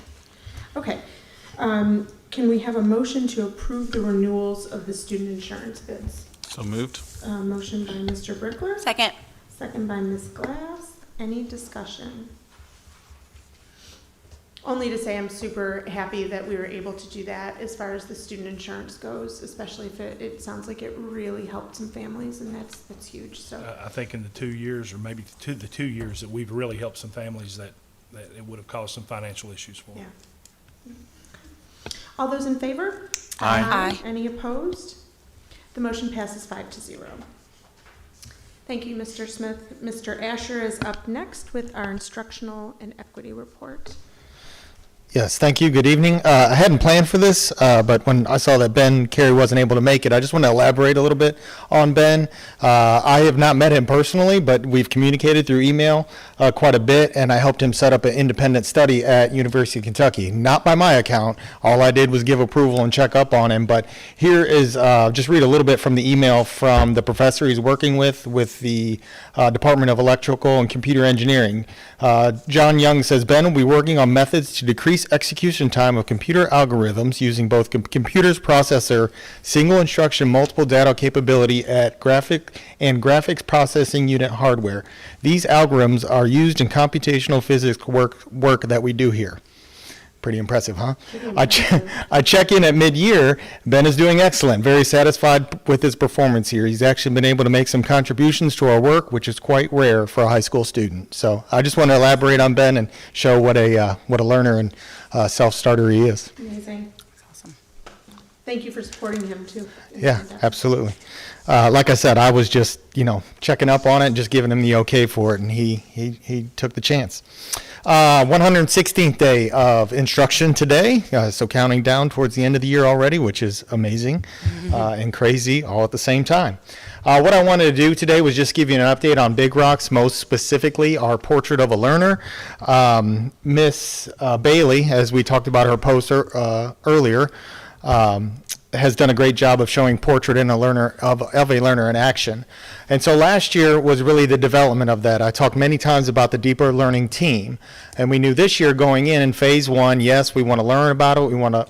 Okay. Can we have a motion to approve the renewals of the student insurance bids? So moved. Motion by Mr. Brickler. Second. Second by Ms. Glass. Any discussion? Only to say I'm super happy that we were able to do that as far as the student insurance goes, especially if it sounds like it really helped some families, and that's huge, so. I think in the 2 years, or maybe the 2 years, that we've really helped some families that it would have caused some financial issues for. Yeah. All those in favor? Aye. Any opposed? The motion passes 5-0. Thank you, Mr. Smith. Mr. Asher is up next with our instructional and equity report. Yes, thank you. Good evening. I hadn't planned for this, but when I saw that Ben Carey wasn't able to make it, I just want to elaborate a little bit on Ben. I have not met him personally, but we've communicated through email quite a bit, and I helped him set up an independent study at University of Kentucky. Not by my account. All I did was give approval and check up on him. But here is, just read a little bit from the email from the professor he's working with the Department of Electrical and Computer Engineering. John Young says, Ben will be working on methods to decrease execution time of computer algorithms using both computers processor, single instruction, multiple data capability at graphics processing unit hardware. These algorithms are used in computational physics work that we do here. Pretty impressive, huh? I check in at mid-year. Ben is doing excellent. Very satisfied with his performance here. He's actually been able to make some contributions to our work, which is quite rare for a high school student. So I just want to elaborate on Ben and show what a learner and self-starter he is. Amazing. Awesome. Thank you for supporting him, too. Yeah, absolutely. Like I said, I was just, checking up on it and just giving him the okay for it, and he took the chance. 116th day of instruction today, so counting down towards the end of the year already, which is amazing and crazy all at the same time. What I wanted to do today was just give you an update on Big Rocks, most specifically our Portrait of a Learner. Miss Bailey, as we talked about her post earlier, has done a great job of showing portrait in a learner of a learner in action. And so last year was really the development of that. I talked many times about the deeper learning team, and we knew this year going in phase one, yes, we want to learn about it. We want to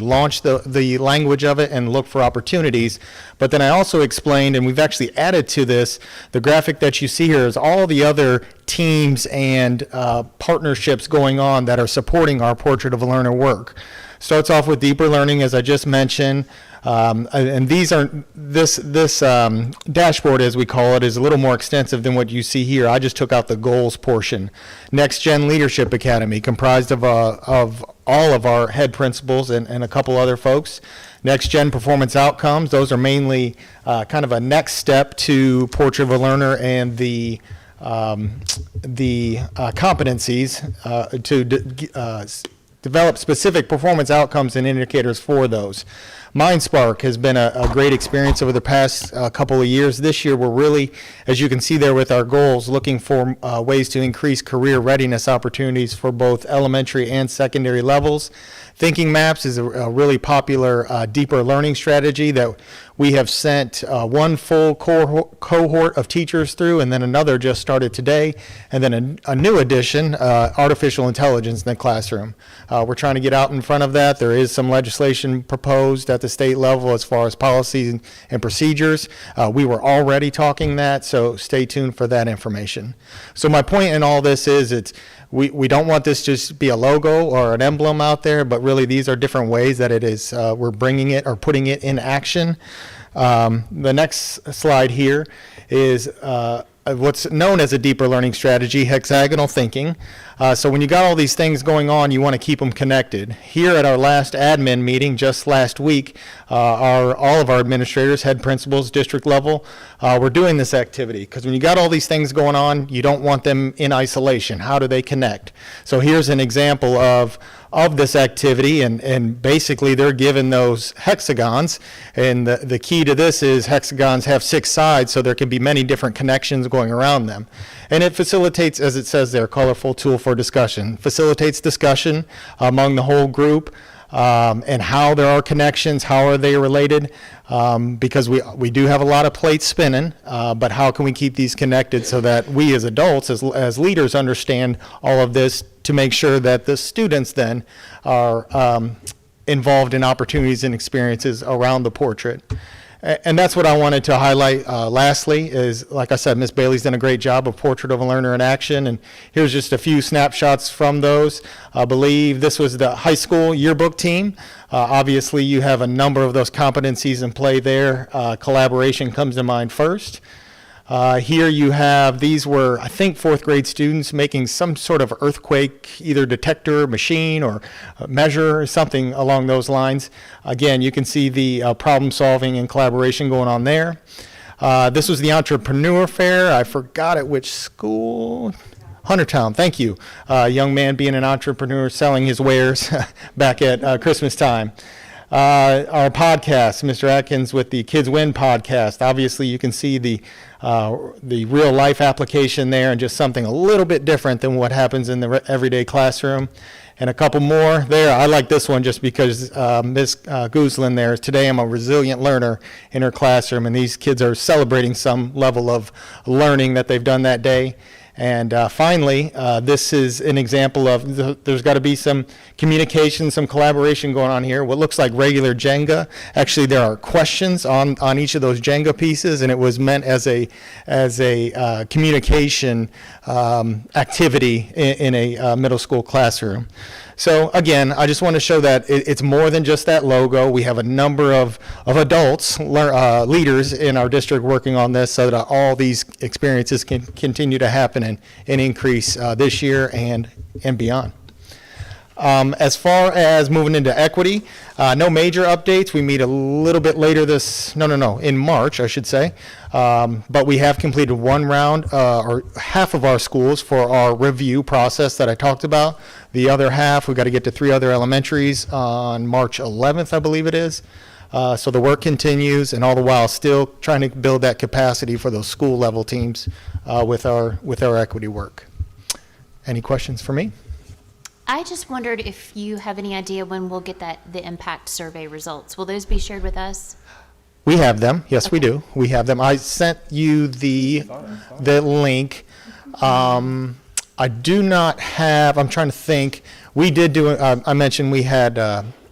launch the language of it and look for opportunities. But then I also explained, and we've actually added to this, the graphic that you see here is all the other teams and partnerships going on that are supporting our Portrait of a Learner work. Starts off with deeper learning, as I just mentioned, and this dashboard, as we call it, is a little more extensive than what you see here. I just took out the goals portion. Next Gen Leadership Academy, comprised of all of our head principals and a couple other folks. Next Gen Performance Outcomes, those are mainly kind of a next step to Portrait of a Learner and the competencies to develop specific performance outcomes and indicators for those. MindSpark has been a great experience over the past couple of years. This year, we're really, as you can see there with our goals, looking for ways to increase career readiness opportunities for both elementary and secondary levels. Thinking Maps is a really popular deeper learning strategy that we have sent one full cohort of teachers through, and then another just started today, and then a new addition, artificial intelligence in the classroom. We're trying to get out in front of that. There is some legislation proposed at the state level as far as policies and procedures. We were already talking that, so stay tuned for that information. So my point in all this is we don't want this to just be a logo or an emblem out there, but really these are different ways that it is we're bringing it or putting it in action. The next slide here is what's known as a deeper learning strategy, hexagonal thinking. So when you got all these things going on, you want to keep them connected. Here at our last admin meeting just last week, all of our administrators, head principals, district level, were doing this activity. Because when you got all these things going on, you don't want them in isolation. How do they connect? So here's an example of this activity, and basically they're given those hexagons, and the key to this is hexagons have 6 sides, so there can be many different connections going around them. And it facilitates, as it says there, colorful tool for discussion, facilitates discussion among the whole group, and how there are connections, how are they related, because we do have a lot of plates spinning, but how can we keep these connected so that we as adults, as leaders, understand all of this to make sure that the students then are involved in opportunities and experiences around the portrait. And that's what I wanted to highlight. Lastly, is like I said, Miss Bailey's done a great job of Portrait of a Learner in action, and here's just a few snapshots from those. I believe this was the high school yearbook team. Obviously, you have a number of those competencies in play there. Collaboration comes to mind first. Here you have, these were, I think, fourth grade students making some sort of earthquake, either detector, machine, or measure, or something along those lines. Again, you can see the problem solving and collaboration going on there. This was the entrepreneur fair. I forgot at which school. Huntertown, thank you. Young man being an entrepreneur, selling his wares back at Christmas time. Our podcast, Mr. Atkins with the Kids Win podcast. Obviously, you can see the real life application there, and just something a little bit different than what happens in the everyday classroom. And a couple more there. I like this one just because Ms. Guzlin there, today I'm a resilient learner in her classroom, and these kids are celebrating some level of learning that they've done that day. And finally, this is an example of there's got to be some communication, some collaboration going on here. What looks like regular Jenga, actually there are questions on each of those Jenga pieces, and it was meant as a communication activity in a middle school classroom. So again, I just want to show that it's more than just that logo. We have a number of adults, leaders in our district working on this so that all these experiences can continue to happen and increase this year and beyond. As far as moving into equity, no major updates. We meet a little bit later in March, I should say. But we have completed one round, or half of our schools for our review process that I talked about. The other half, we've got to get to 3 other elementaries on March 11th, I believe it is. So the work continues, and all the while still trying to build that capacity for those school level teams with our equity work. Any questions for me? I just wondered if you have any idea when we'll get the impact survey results. Will those be shared with us? We have them. Yes, we do. We have them. I sent you the link. I do not have, I'm trying to think. We did do, I mentioned we had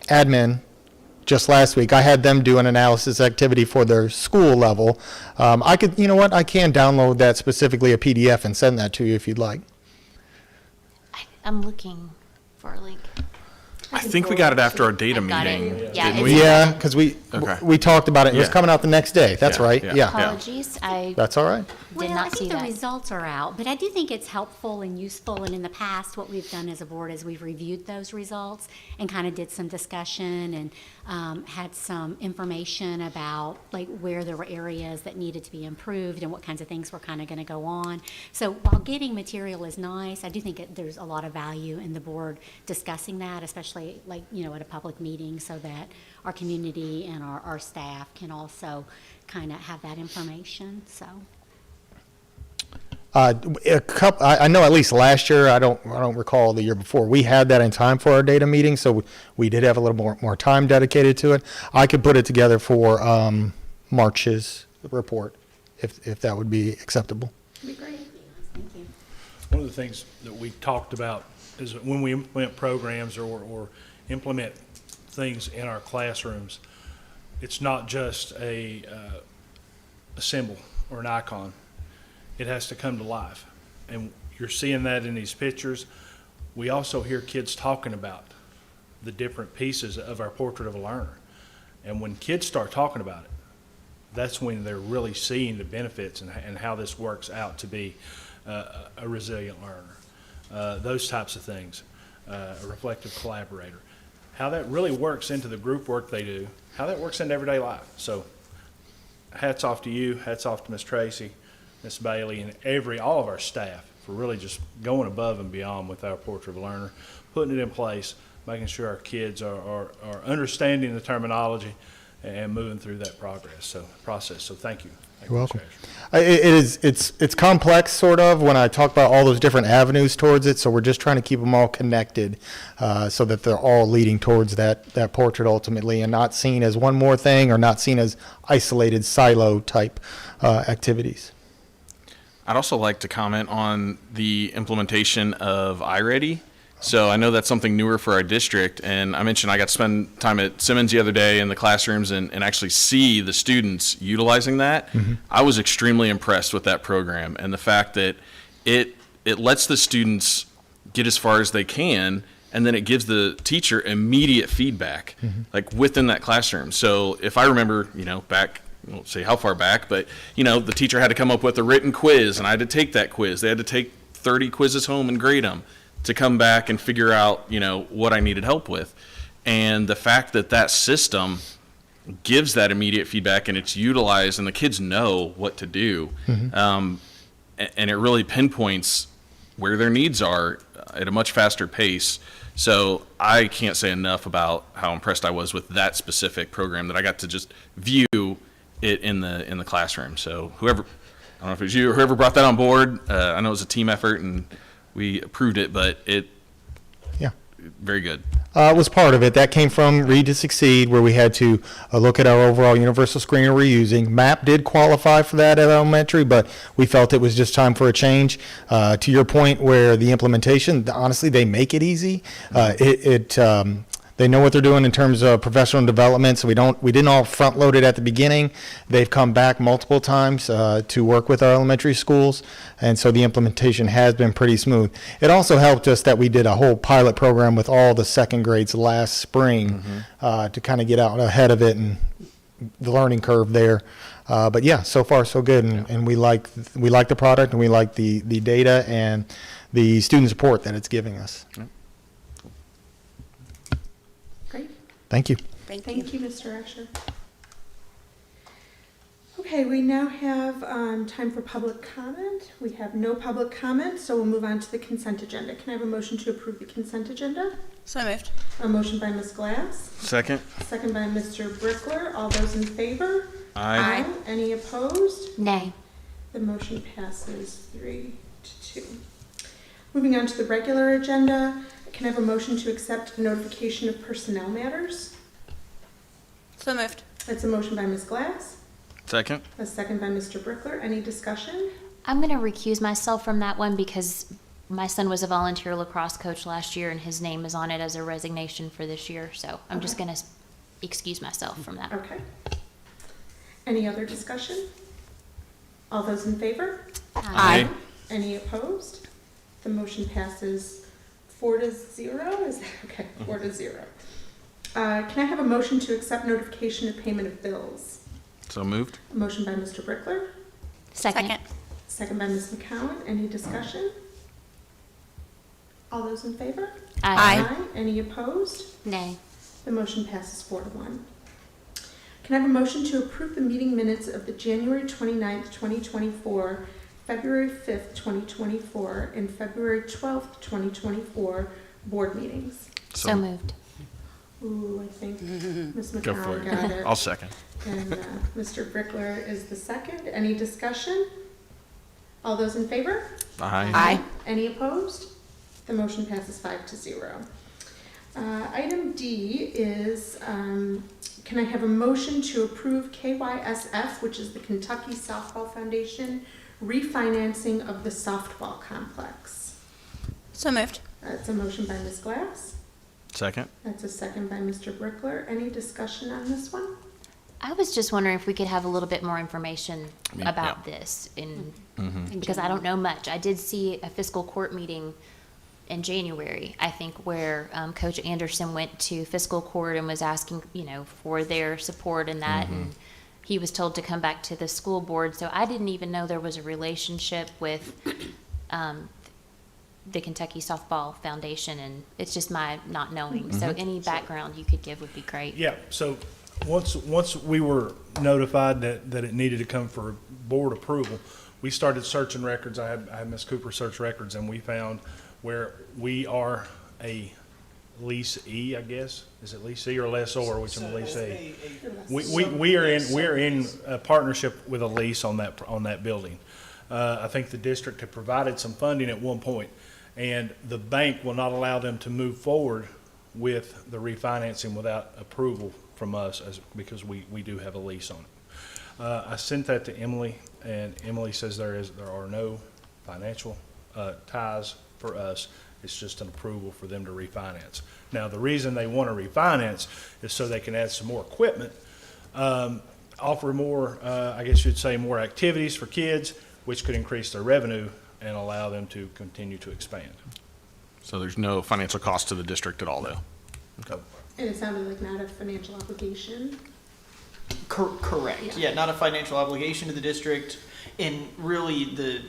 admin just last week. I had them do an analysis activity for their school level. I could, you know what, I can download that specifically a PDF and send that to you if you'd like. I'm looking for a link. I think we got it after our data meeting, didn't we? Yeah, because we talked about it. It was Yeah. coming out the next day. That's Yeah, right. yeah. Yeah. Apologies, I That's all right. did Well, not I see think the that. results are out, but I do think it's helpful and useful, and in the past, what we've done as a board is we've reviewed those results and kind of did some discussion and had some information about like where there were areas that needed to be improved and what kinds of things were kind of going to go on. So while getting material is nice, I do think there's a lot of value in the board discussing that, especially like, at a public meeting, so that our community and our staff can also kind of have that information, so. I know at least last year, I don't recall the year before, we had that in time for our data meeting, so we did have a little more time dedicated to it. I could put it together for March's report, if that would be acceptable. Be great. Thank you. One of the things that we talked about is that when we implement programs or implement things in our classrooms, it's not just a symbol or an icon. It has to come to life. And you're seeing that in these pictures. We also hear kids talking about the different pieces of our Portrait of a Learner. And when kids start talking about it, that's when they're really seeing the benefits and how this works out to be a resilient learner. Those types of things, a reflective collaborator. How that really works into the group work they do, how that works into everyday life. So hats off to you, hats off to Ms. Tracy, Ms. Bailey, and all of our staff for really just going above and beyond with our Portrait of a Learner, putting it in place, making sure our kids are understanding the terminology and moving through that process. So thank you. You're welcome. It's complex, sort of, when I talk about all those different avenues towards it, so we're just trying to keep them all connected so that they're all leading towards that portrait ultimately, and not seen as one more thing or not seen as isolated silo type activities. I'd also like to comment on the implementation of iReady So I know that's something newer for our district, and I mentioned I got to spend time at Simmons the other day in the classrooms and actually see the students utilizing that. I was extremely impressed with that program and the fact that it lets the students get as far as they can, and then it gives the teacher immediate feedback, like within that classroom. So if I remember, back, I won't say how far back, but, the teacher had to come up with a written quiz, and I had to take that quiz. They had to take 30 quizzes home and grade them to come back and figure out, what I needed help with. And the fact that that system gives that immediate feedback and it's utilized and the kids know what to do, and it really pinpoints where their needs are at a much faster pace. So I can't say enough about how impressed I was with that specific program, that I got to just view it in the classroom. So whoever, I don't know if it was you or whoever brought that on board, I know it was a team effort and we approved it, but very good. It was part of it. That came from Read to Succeed, where we had to look at our overall universal screener we're using. MAP did qualify for that at elementary, but we felt it was just time for a change. To your point, where the implementation, honestly, they make it easy. They know what they're doing in terms of professional development, so we didn't all front load it at the beginning. They've come back multiple times to work with our elementary schools, and so the implementation has been pretty smooth. It also helped us that we did a whole pilot program with all the second grades last spring to kind of get out ahead of it and the learning curve there. But yeah, so far so good, and we like the product, and we like the data and the student support that it's giving us. Great. Thank you. Thank you, Mr. Asher. Okay, we now have time for public comment. We have no public comment, so we'll move on to the consent agenda. Can I have a motion to approve the consent agenda? So moved. A motion by Ms. Glass, Second. second by Mr. Brickler. All those in favor? Aye. Any opposed? Nay. The motion passes 3-2. Moving on to the regular agenda, can I have a motion to accept the notification of personnel matters? So moved. That's a motion by Ms. Glass, Second. a second by Mr. Brickler. Any discussion? I'm going to recuse myself from that one because my son was a volunteer lacrosse coach last year and his name is on it as a resignation for this year. So I'm just going to excuse myself from that. Okay. Any other discussion? All those in favor? Aye. Any opposed? The motion passes 4-0. Is that okay? 4-0. Can I have a motion to accept notification of payment of bills? So moved. A motion by Mr. Brickler, Second. second by Ms. McCowan. Any discussion? All those in favor? Aye. Any opposed? Nay. The motion passes 4-1. Can I have a motion to approve the meeting minutes of the January 29th, 2024, February 5th, 2024, and February 12th, 2024 board meetings? So moved. Ooh, I think Ms. Go for McCowan it. got it. I'll second. And Mr. Brickler is the second. Any discussion? All those in favor? Aye. Any opposed? The motion passes 5-0. Item D is, can I have a motion to approve KYSF, which is the Kentucky Softball Foundation, refinancing of the softball complex? So moved. That's a motion by Ms. Glass. Second. That's a second by Mr. Brickler. Any discussion on this one? I was just wondering if we could have a little bit more information Yeah. about this because I don't know much. I did see a fiscal court meeting in January, I think, where Coach Anderson went to fiscal court and was asking, for their support in that, and he was told to come back to the school board. So I didn't even know there was a relationship with the Kentucky Softball Foundation, and it's just my not knowing. So any background you could give would be great. Yeah, so once we were notified that it needed to come for board approval, we started searching records. I had Ms. Cooper search records, and we found where we are a leasee, I guess. Is it leasee or lessor, which is a leasee? We're in a partnership with a lease on that building. I think the district had provided some funding at one point, and the bank will not allow them to move forward with the refinancing without approval from us, because we do have a lease on it. I sent that to Emily, and Emily says there are no financial ties for us It's just an approval for them to refinance. Now, the reason they want to refinance is so they can add some more equipment, offer more, I guess you'd say, more activities for kids, which could increase their revenue and allow them to continue to expand. So there's no financial cost to the district at all, though? And it sounded like not a financial obligation. Correct. Yeah, not a financial obligation to the district, and really the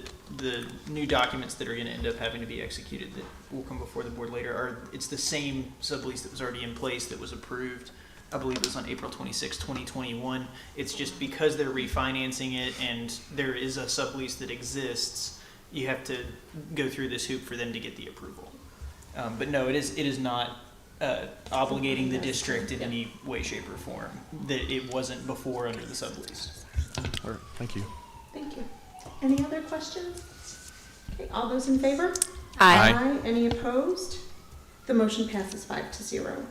new documents that are going to end up having to be executed that will come before the board later it's the same sublease that was already in place that was approved. I believe it was on April 26, 2021. It's just because they're refinancing it and there is a sublease that exists, you have to go through this hoop for them to get the approval. But no, it is not obligating the district in any way, shape, or form that it wasn't before under the sublease. All right, thank you. Thank you. Any other questions? Okay, all those in favor? Aye. Any opposed? The motion passes 5-0.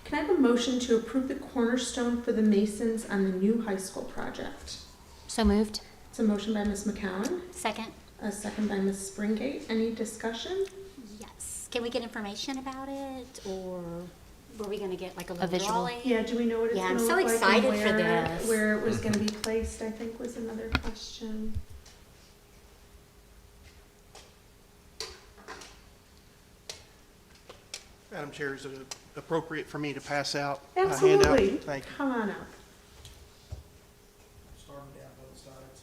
Can I have a motion to approve the cornerstone for the Masons on the new high school project? So moved. It's a motion by Ms. McCowan, Second? a second by Ms. Springate. Any discussion? Yes. Can we get information about it, or were we gonna get like a little visual. drawing? Yeah, do we know what it's Yeah, gonna I'm look so like? excited and for where- this. Where it was gonna be placed, I think, was another question. Madam Chair, is it appropriate for me to pass out a handout? Absolutely. Thank you. Come on up. Starting down both sides.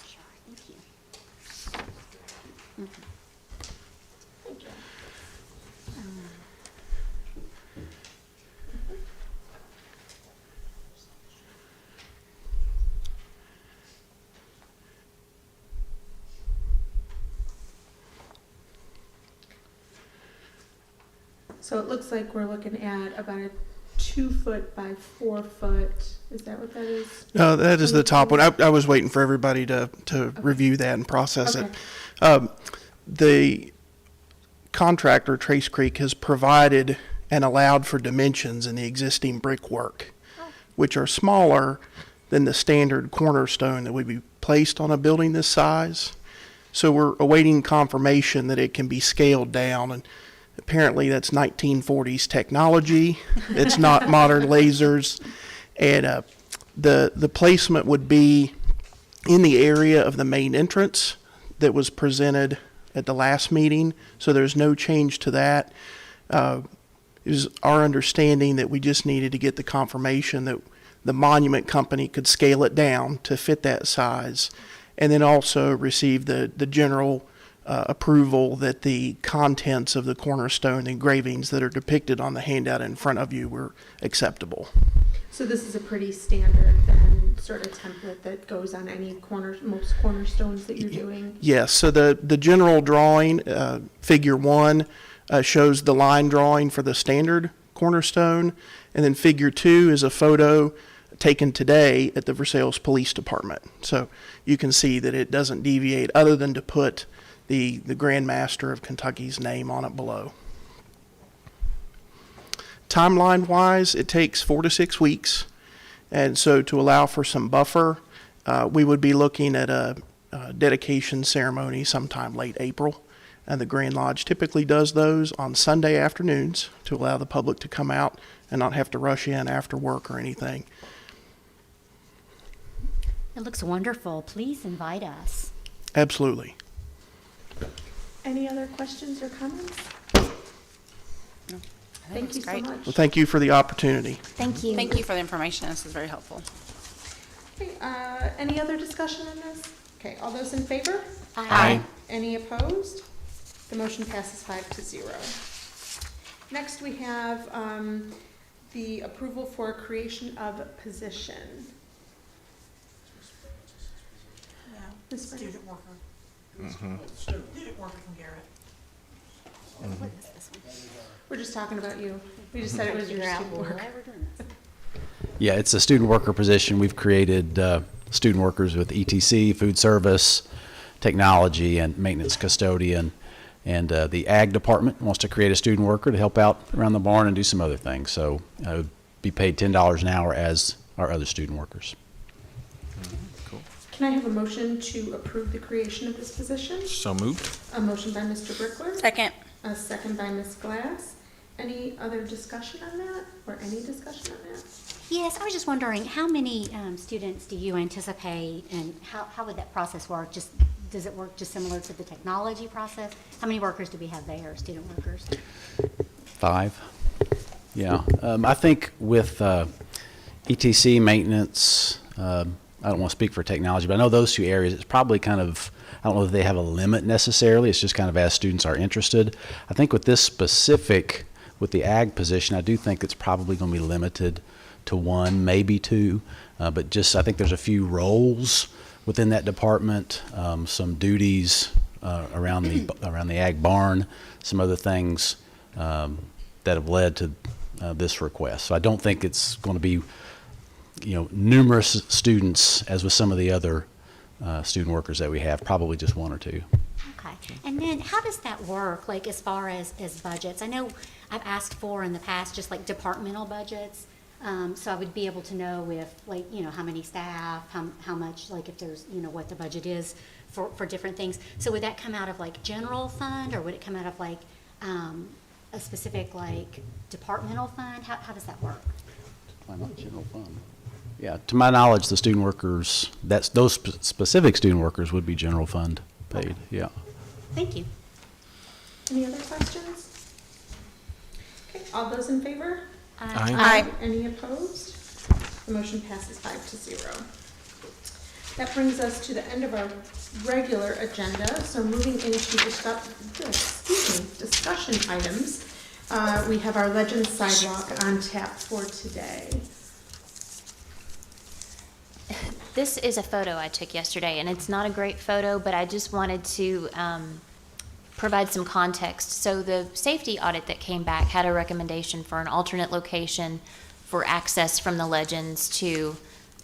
Sure, thank you. Thank you. So it looks like we're looking at about a 2 foot by 4 foot. Is that what that is? No, that is the top one. I was waiting for everybody to review that and process Okay. it. The contractor, Trace Creek, has provided and allowed for dimensions in the existing brickwork, which are smaller than the standard cornerstone that would be placed on a building this size. So we're awaiting confirmation that it can be scaled down, and apparently that's 1940s technology. It's not modern lasers. And the placement would be in the area of the main entrance that was presented at the last meeting. So there's no change to that. It was our understanding that we just needed to get the confirmation that the monument company could scale it down to fit that size, and then also receive the general approval that the contents of the cornerstone engravings that are depicted on the handout in front of you were acceptable. So this is a pretty standard then sort of template that goes on any most cornerstones that you're doing? Yes, so the general drawing, figure 1, shows the line drawing for the standard cornerstone, and then figure 2 is a photo taken today at the Versailles Police Department. So you can see that it doesn't deviate other than to put the Grand Master of Kentucky's name on it below. Timeline-wise, it takes 4 to 6 weeks, and so to allow for some buffer, we would be looking at a dedication ceremony sometime late April, and the Grand Lodge typically does those on Sunday afternoons to allow the public to come out and not have to rush in after work or anything. It looks wonderful. Please invite us. Absolutely. Any other questions or comments? Thank you so great. much. Well, thank you for the opportunity. Thank you. Thank you for the information. This is very helpful. Okay, any other discussion on this? Okay, all those in favor? Aye. Any opposed? The motion passes 5-0. Next, we have the approval for creation of a position. Ms. Brennan? Student worker. Student worker from Garrett. What is this one? We're just talking about you. We just said it was your Figure out student why work. we're doing this. Yeah, it's a student worker position. We've created student workers with ETC, food service, technology, and maintenance custodian. And the ag department wants to create a student worker to help out around the barn and do some other things. So be paid $10 an hour as our other student workers. Can I have a motion to approve the creation of this position? So moved. A motion by Mr. Brickler. Second. A second by Ms. Glass. Any other discussion on that, or any discussion on that? Yes, I was just wondering, how many students do you anticipate, and how would that process work? Does it work just similar to the technology process? How many workers do we have there, student workers? 5. Yeah. I think with ETC maintenance, I don't want to speak for technology, but I know those two areas, it's probably kind of, I don't know if they have a limit necessarily. It's just kind of as students are interested. I think with this specific, with the ag position, I do think it's probably going to be limited to 1, maybe 2. But just, I think there's a few roles within that department, some duties around the ag barn, some other things that have led to this request. So I don't think it's going to be, numerous students as with some of the other student workers that we have, probably just 1 or 2. Okay. And then how does that work, like as far as budgets? I know I've asked for in the past just like departmental budgets. So I would be able to know if, like, how many staff, how much, like if there's, what the budget is for different things. So would that come out of like general fund, or would it come out of like a specific like departmental fund? How does that work? General fund. Yeah, to my knowledge, the student workers, those specific student workers would be general fund paid, yeah. Thank you. Any other questions? Okay, all those in favor? Aye. Any opposed? The motion passes 5-0. That brings us to the end of our regular agenda. So moving into discussion items, we have our Legends Sidewalk on tap for today. This is a photo I took yesterday, and it's not a great photo, but I just wanted to provide some context. So the safety audit that came back had a recommendation for an alternate location for access from the Legends to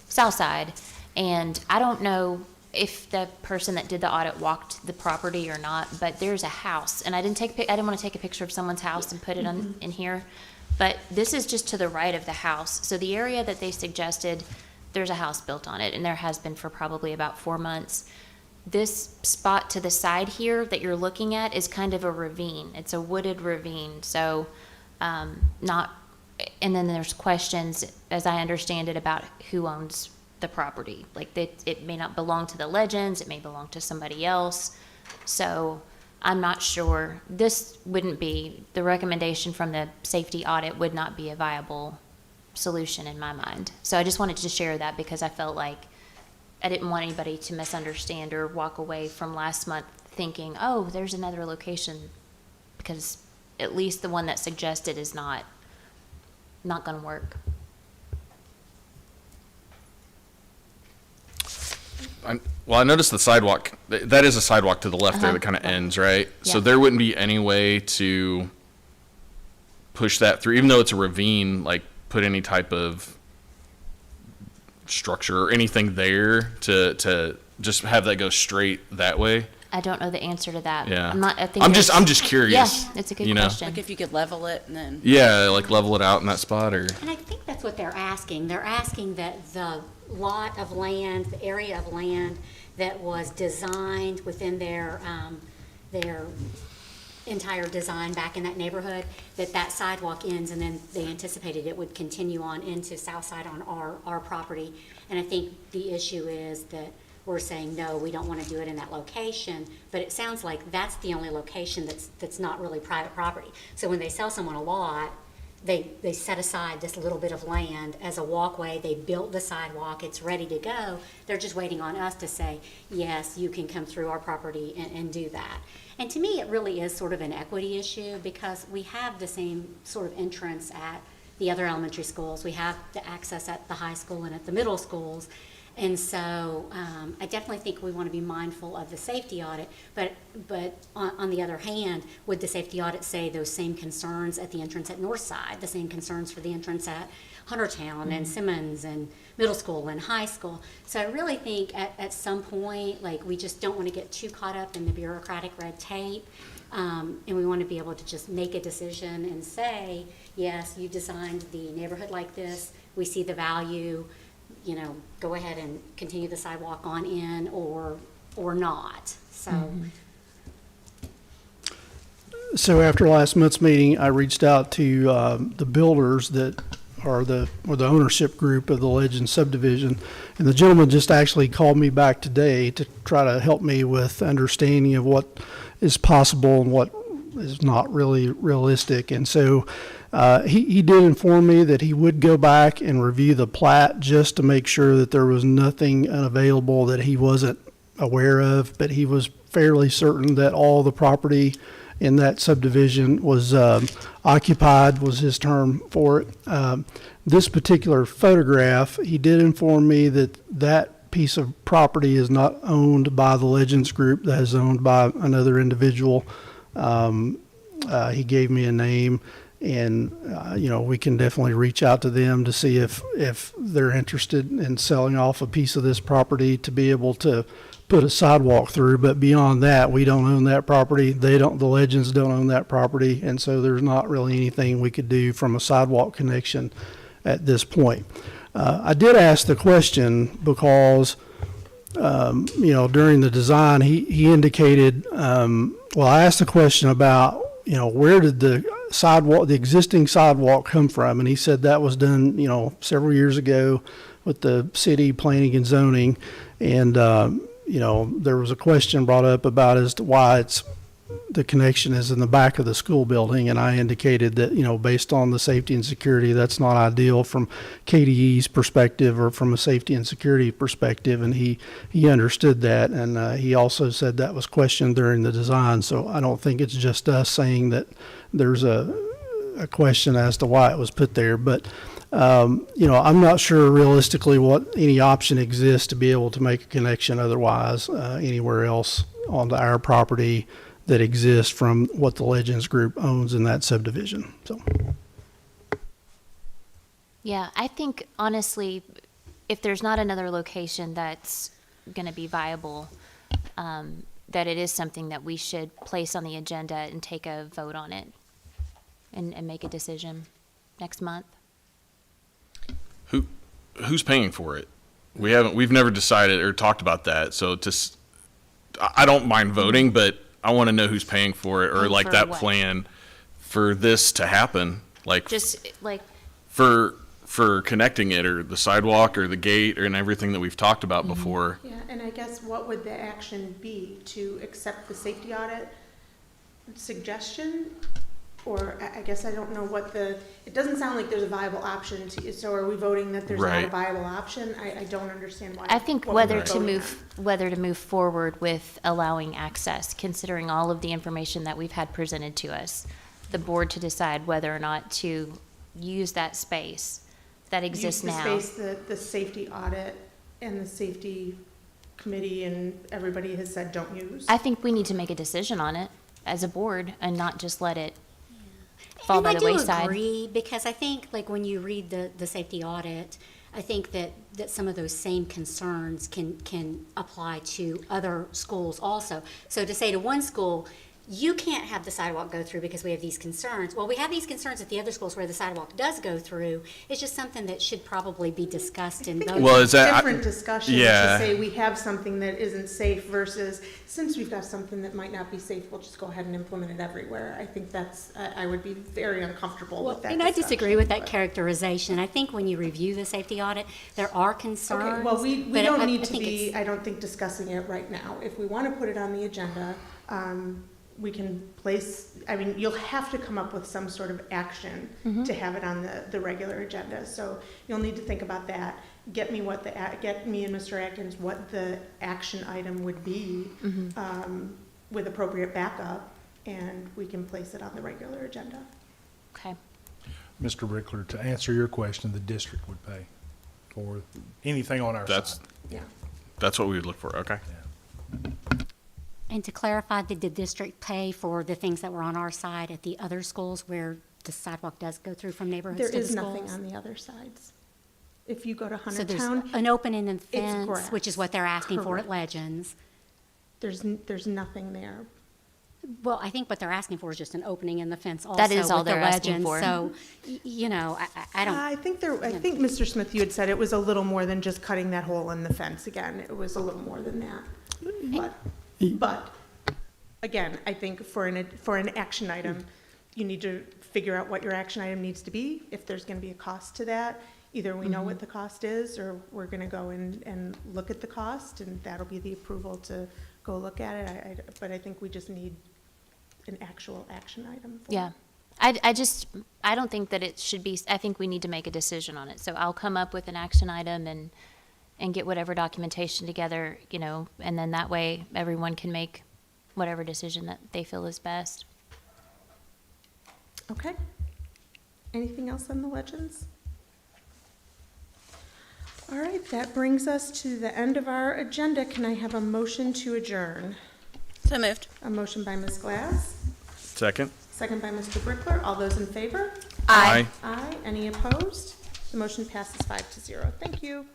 Southside. And I don't know if the person that did the audit walked the property or not, but there's a house, and I didn't want to take a picture of someone's house and put it on in here, but this is just to the right of the house. So the area that they suggested, there's a house built on it, and there has been for probably about 4 months. This spot to the side here that you're looking at is kind of a ravine. It's a wooded ravine, so and then there's questions, as I understand it, about who owns the property. Like it may not belong to the Legends, it may belong to somebody else. So I'm not sure. This wouldn't be, the recommendation from the safety audit would not be a viable solution in my mind. So I just wanted to share that because I felt like I didn't want anybody to misunderstand or walk away from last month thinking, oh, there's another location, because at least the one that suggested is not going to work. I noticed the sidewalk, that is a sidewalk to the left there that kind of ends, right? So Yeah. there wouldn't be any way to push that through, even though it's a ravine, like put any type of structure or anything there to just have that go straight that way. I don't know the answer to that. Yeah. I'm just curious. Yeah, it's a good you know? question. Like if you could level it and then. Yeah, like level it out in that spot, or And I think that's what they're asking. They're asking that the lot of land, the area of land that was designed within their entire design back in that neighborhood, that sidewalk ends, and then they anticipated it would continue on into Southside on our property. And I think the issue is that we're saying, no, we don't want to do it in that location, but it sounds like that's the only location that's not really private property. So when they sell someone a lot, they set aside this little bit of land as a walkway, they built the sidewalk, it's ready to go. They're just waiting on us to say, yes, you can come through our property and do that. And to me, it really is sort of an equity issue, because we have the same sort of entrance at the other elementary schools. We have the access at the high school and at the middle schools. And so I definitely think we want to be mindful of the safety audit, but on the other hand, would the safety audit say those same concerns at the entrance at Northside, the same concerns for the entrance at Huntertown and Simmons and middle school and high school? So I really think at some point, like, we just don't want to get too caught up in the bureaucratic red tape. And we want to be able to just make a decision and say, yes, you designed the neighborhood like this, we see the value, you know, go ahead and continue the sidewalk on in or not. So. So after last month's meeting, I reached out to the builders that are the ownership group of the Legend subdivision, and the gentleman just actually called me back today to try to help me with understanding of what is possible and what is not really realistic. And so he did inform me that he would go back and review the plat just to make sure that there was nothing unavailable that he wasn't aware of, but he was fairly certain that all the property in that subdivision was occupied, was his term for it. This particular photograph, he did inform me that that piece of property is not owned by the Legends Group, that is owned by another individual. He gave me a name, and you know, we can definitely reach out to them to see if they're interested in selling off a piece of this property to be able to put a sidewalk through. But beyond that, we don't own that property. The Legends don't own that property, and so there's not really anything we could do from a sidewalk connection at this point. I did ask the question because you know, during the design, he indicated, well, I asked the question about, you know, where did the existing sidewalk come from? And he said that was done, you know, several years ago with the city planning and zoning. And, you know, there was a question brought up about as to why the connection is in the back of the school building. And I indicated that, you know, based on the safety and security, that's not ideal from KDE's perspective or from a safety and security perspective. And he understood that. And he also said that was questioned during the design. So I don't think it's just us saying that there's a question as to why it was put there. But, you know, I'm not sure realistically what any option exists to be able to make a connection otherwise anywhere else onto our property that exists from what the Legends Group owns in that subdivision. So, Yeah, I think honestly, if there's not another location that's going to be viable, that it is something that we should place on the agenda and take a vote on it and make a decision next month. Who's paying for it? We've never decided or talked about that. So I don't mind voting, but I want to know who's paying for it, or And like for that what? plan for this to happen, like Just like, for connecting it, or the sidewalk or the gate, and everything that we've talked about Mm-hmm. before. Yeah, and I guess what would the action be? To accept the safety audit suggestion? Or I guess I don't know what it doesn't sound like there's a viable option so are we voting that there's not a Right. viable option? I don't understand why. I think what whether we're to voting move forward with allowing access, considering all of the information that we've had presented to us, the board to decide whether or not to use that space that on. exists Use the now. space the safety audit and the safety committee and everybody has said don't use. I think we need to make a decision on it as a board and not just let it fall And by I the do wayside. agree, because I think, like, when you read the safety audit, I think that some of those same concerns can apply to other schools also. So to say to one school, you can't have the sidewalk go through because we have these concerns. Well, we have these concerns at the other schools where the sidewalk does go through. It's just something that should probably be discussed in those. Well, is that Different discussion yeah. to say we have something that isn't safe versus since we've got something that might not be safe, we'll just go ahead and implement it everywhere. I think I would be very uncomfortable with that And I disagree with that discussion, characterization. I think when you review the safety audit, there are but- concerns. Okay, well, we but don't I need to think be, it's- I don't think, discussing it right now. If we want to put it on the agenda, we can place, I mean, you'll have to come up with some sort of action to have it on the regular agenda. So you'll need to think about that. Get me and Mr. Atkins what the action item would be with appropriate backup, and we can place it on the regular agenda. Okay. Mr. Brickler, to answer your question, the district would pay for anything on our side. Yeah. That's what we would look for, okay? And to clarify, did the district pay for the things that were on our side at the other schools where the sidewalk does go through from neighborhoods There to the is schools? nothing on the other sides. If you go to So there's Huntertown, an opening in the it's fence, which is what they're asking for at Correct. Legends. there's nothing there. Well, I think what they're asking for is just an opening in the fence also That is all with the they're asking Legends. for. So, you know, I don't. I think Mr. Smith, you had said it was a little more than just cutting that hole in the fence again. It was a little more than that. But again, I think for an action item, you need to figure out what your action item needs to be. If there's going to be a cost to that, either we know what the cost is, or we're going to go and look at the cost, and that'll be the approval to go look at it. But I think we just need an actual action item. For Yeah. I don't think that it should be, I think we need to make a decision on it. So I'll come up with an action item and get whatever documentation together, you know, and then that way everyone can make whatever decision that they feel is best. Okay. Anything else on the Legends? All right, that brings us to the end of our agenda. Can I have a motion to adjourn? So moved. A motion by Ms. Glass, Second? second by Mr. Brickler. All those in favor? Aye. Aye. Any opposed? The motion passes 5-0. Thank you.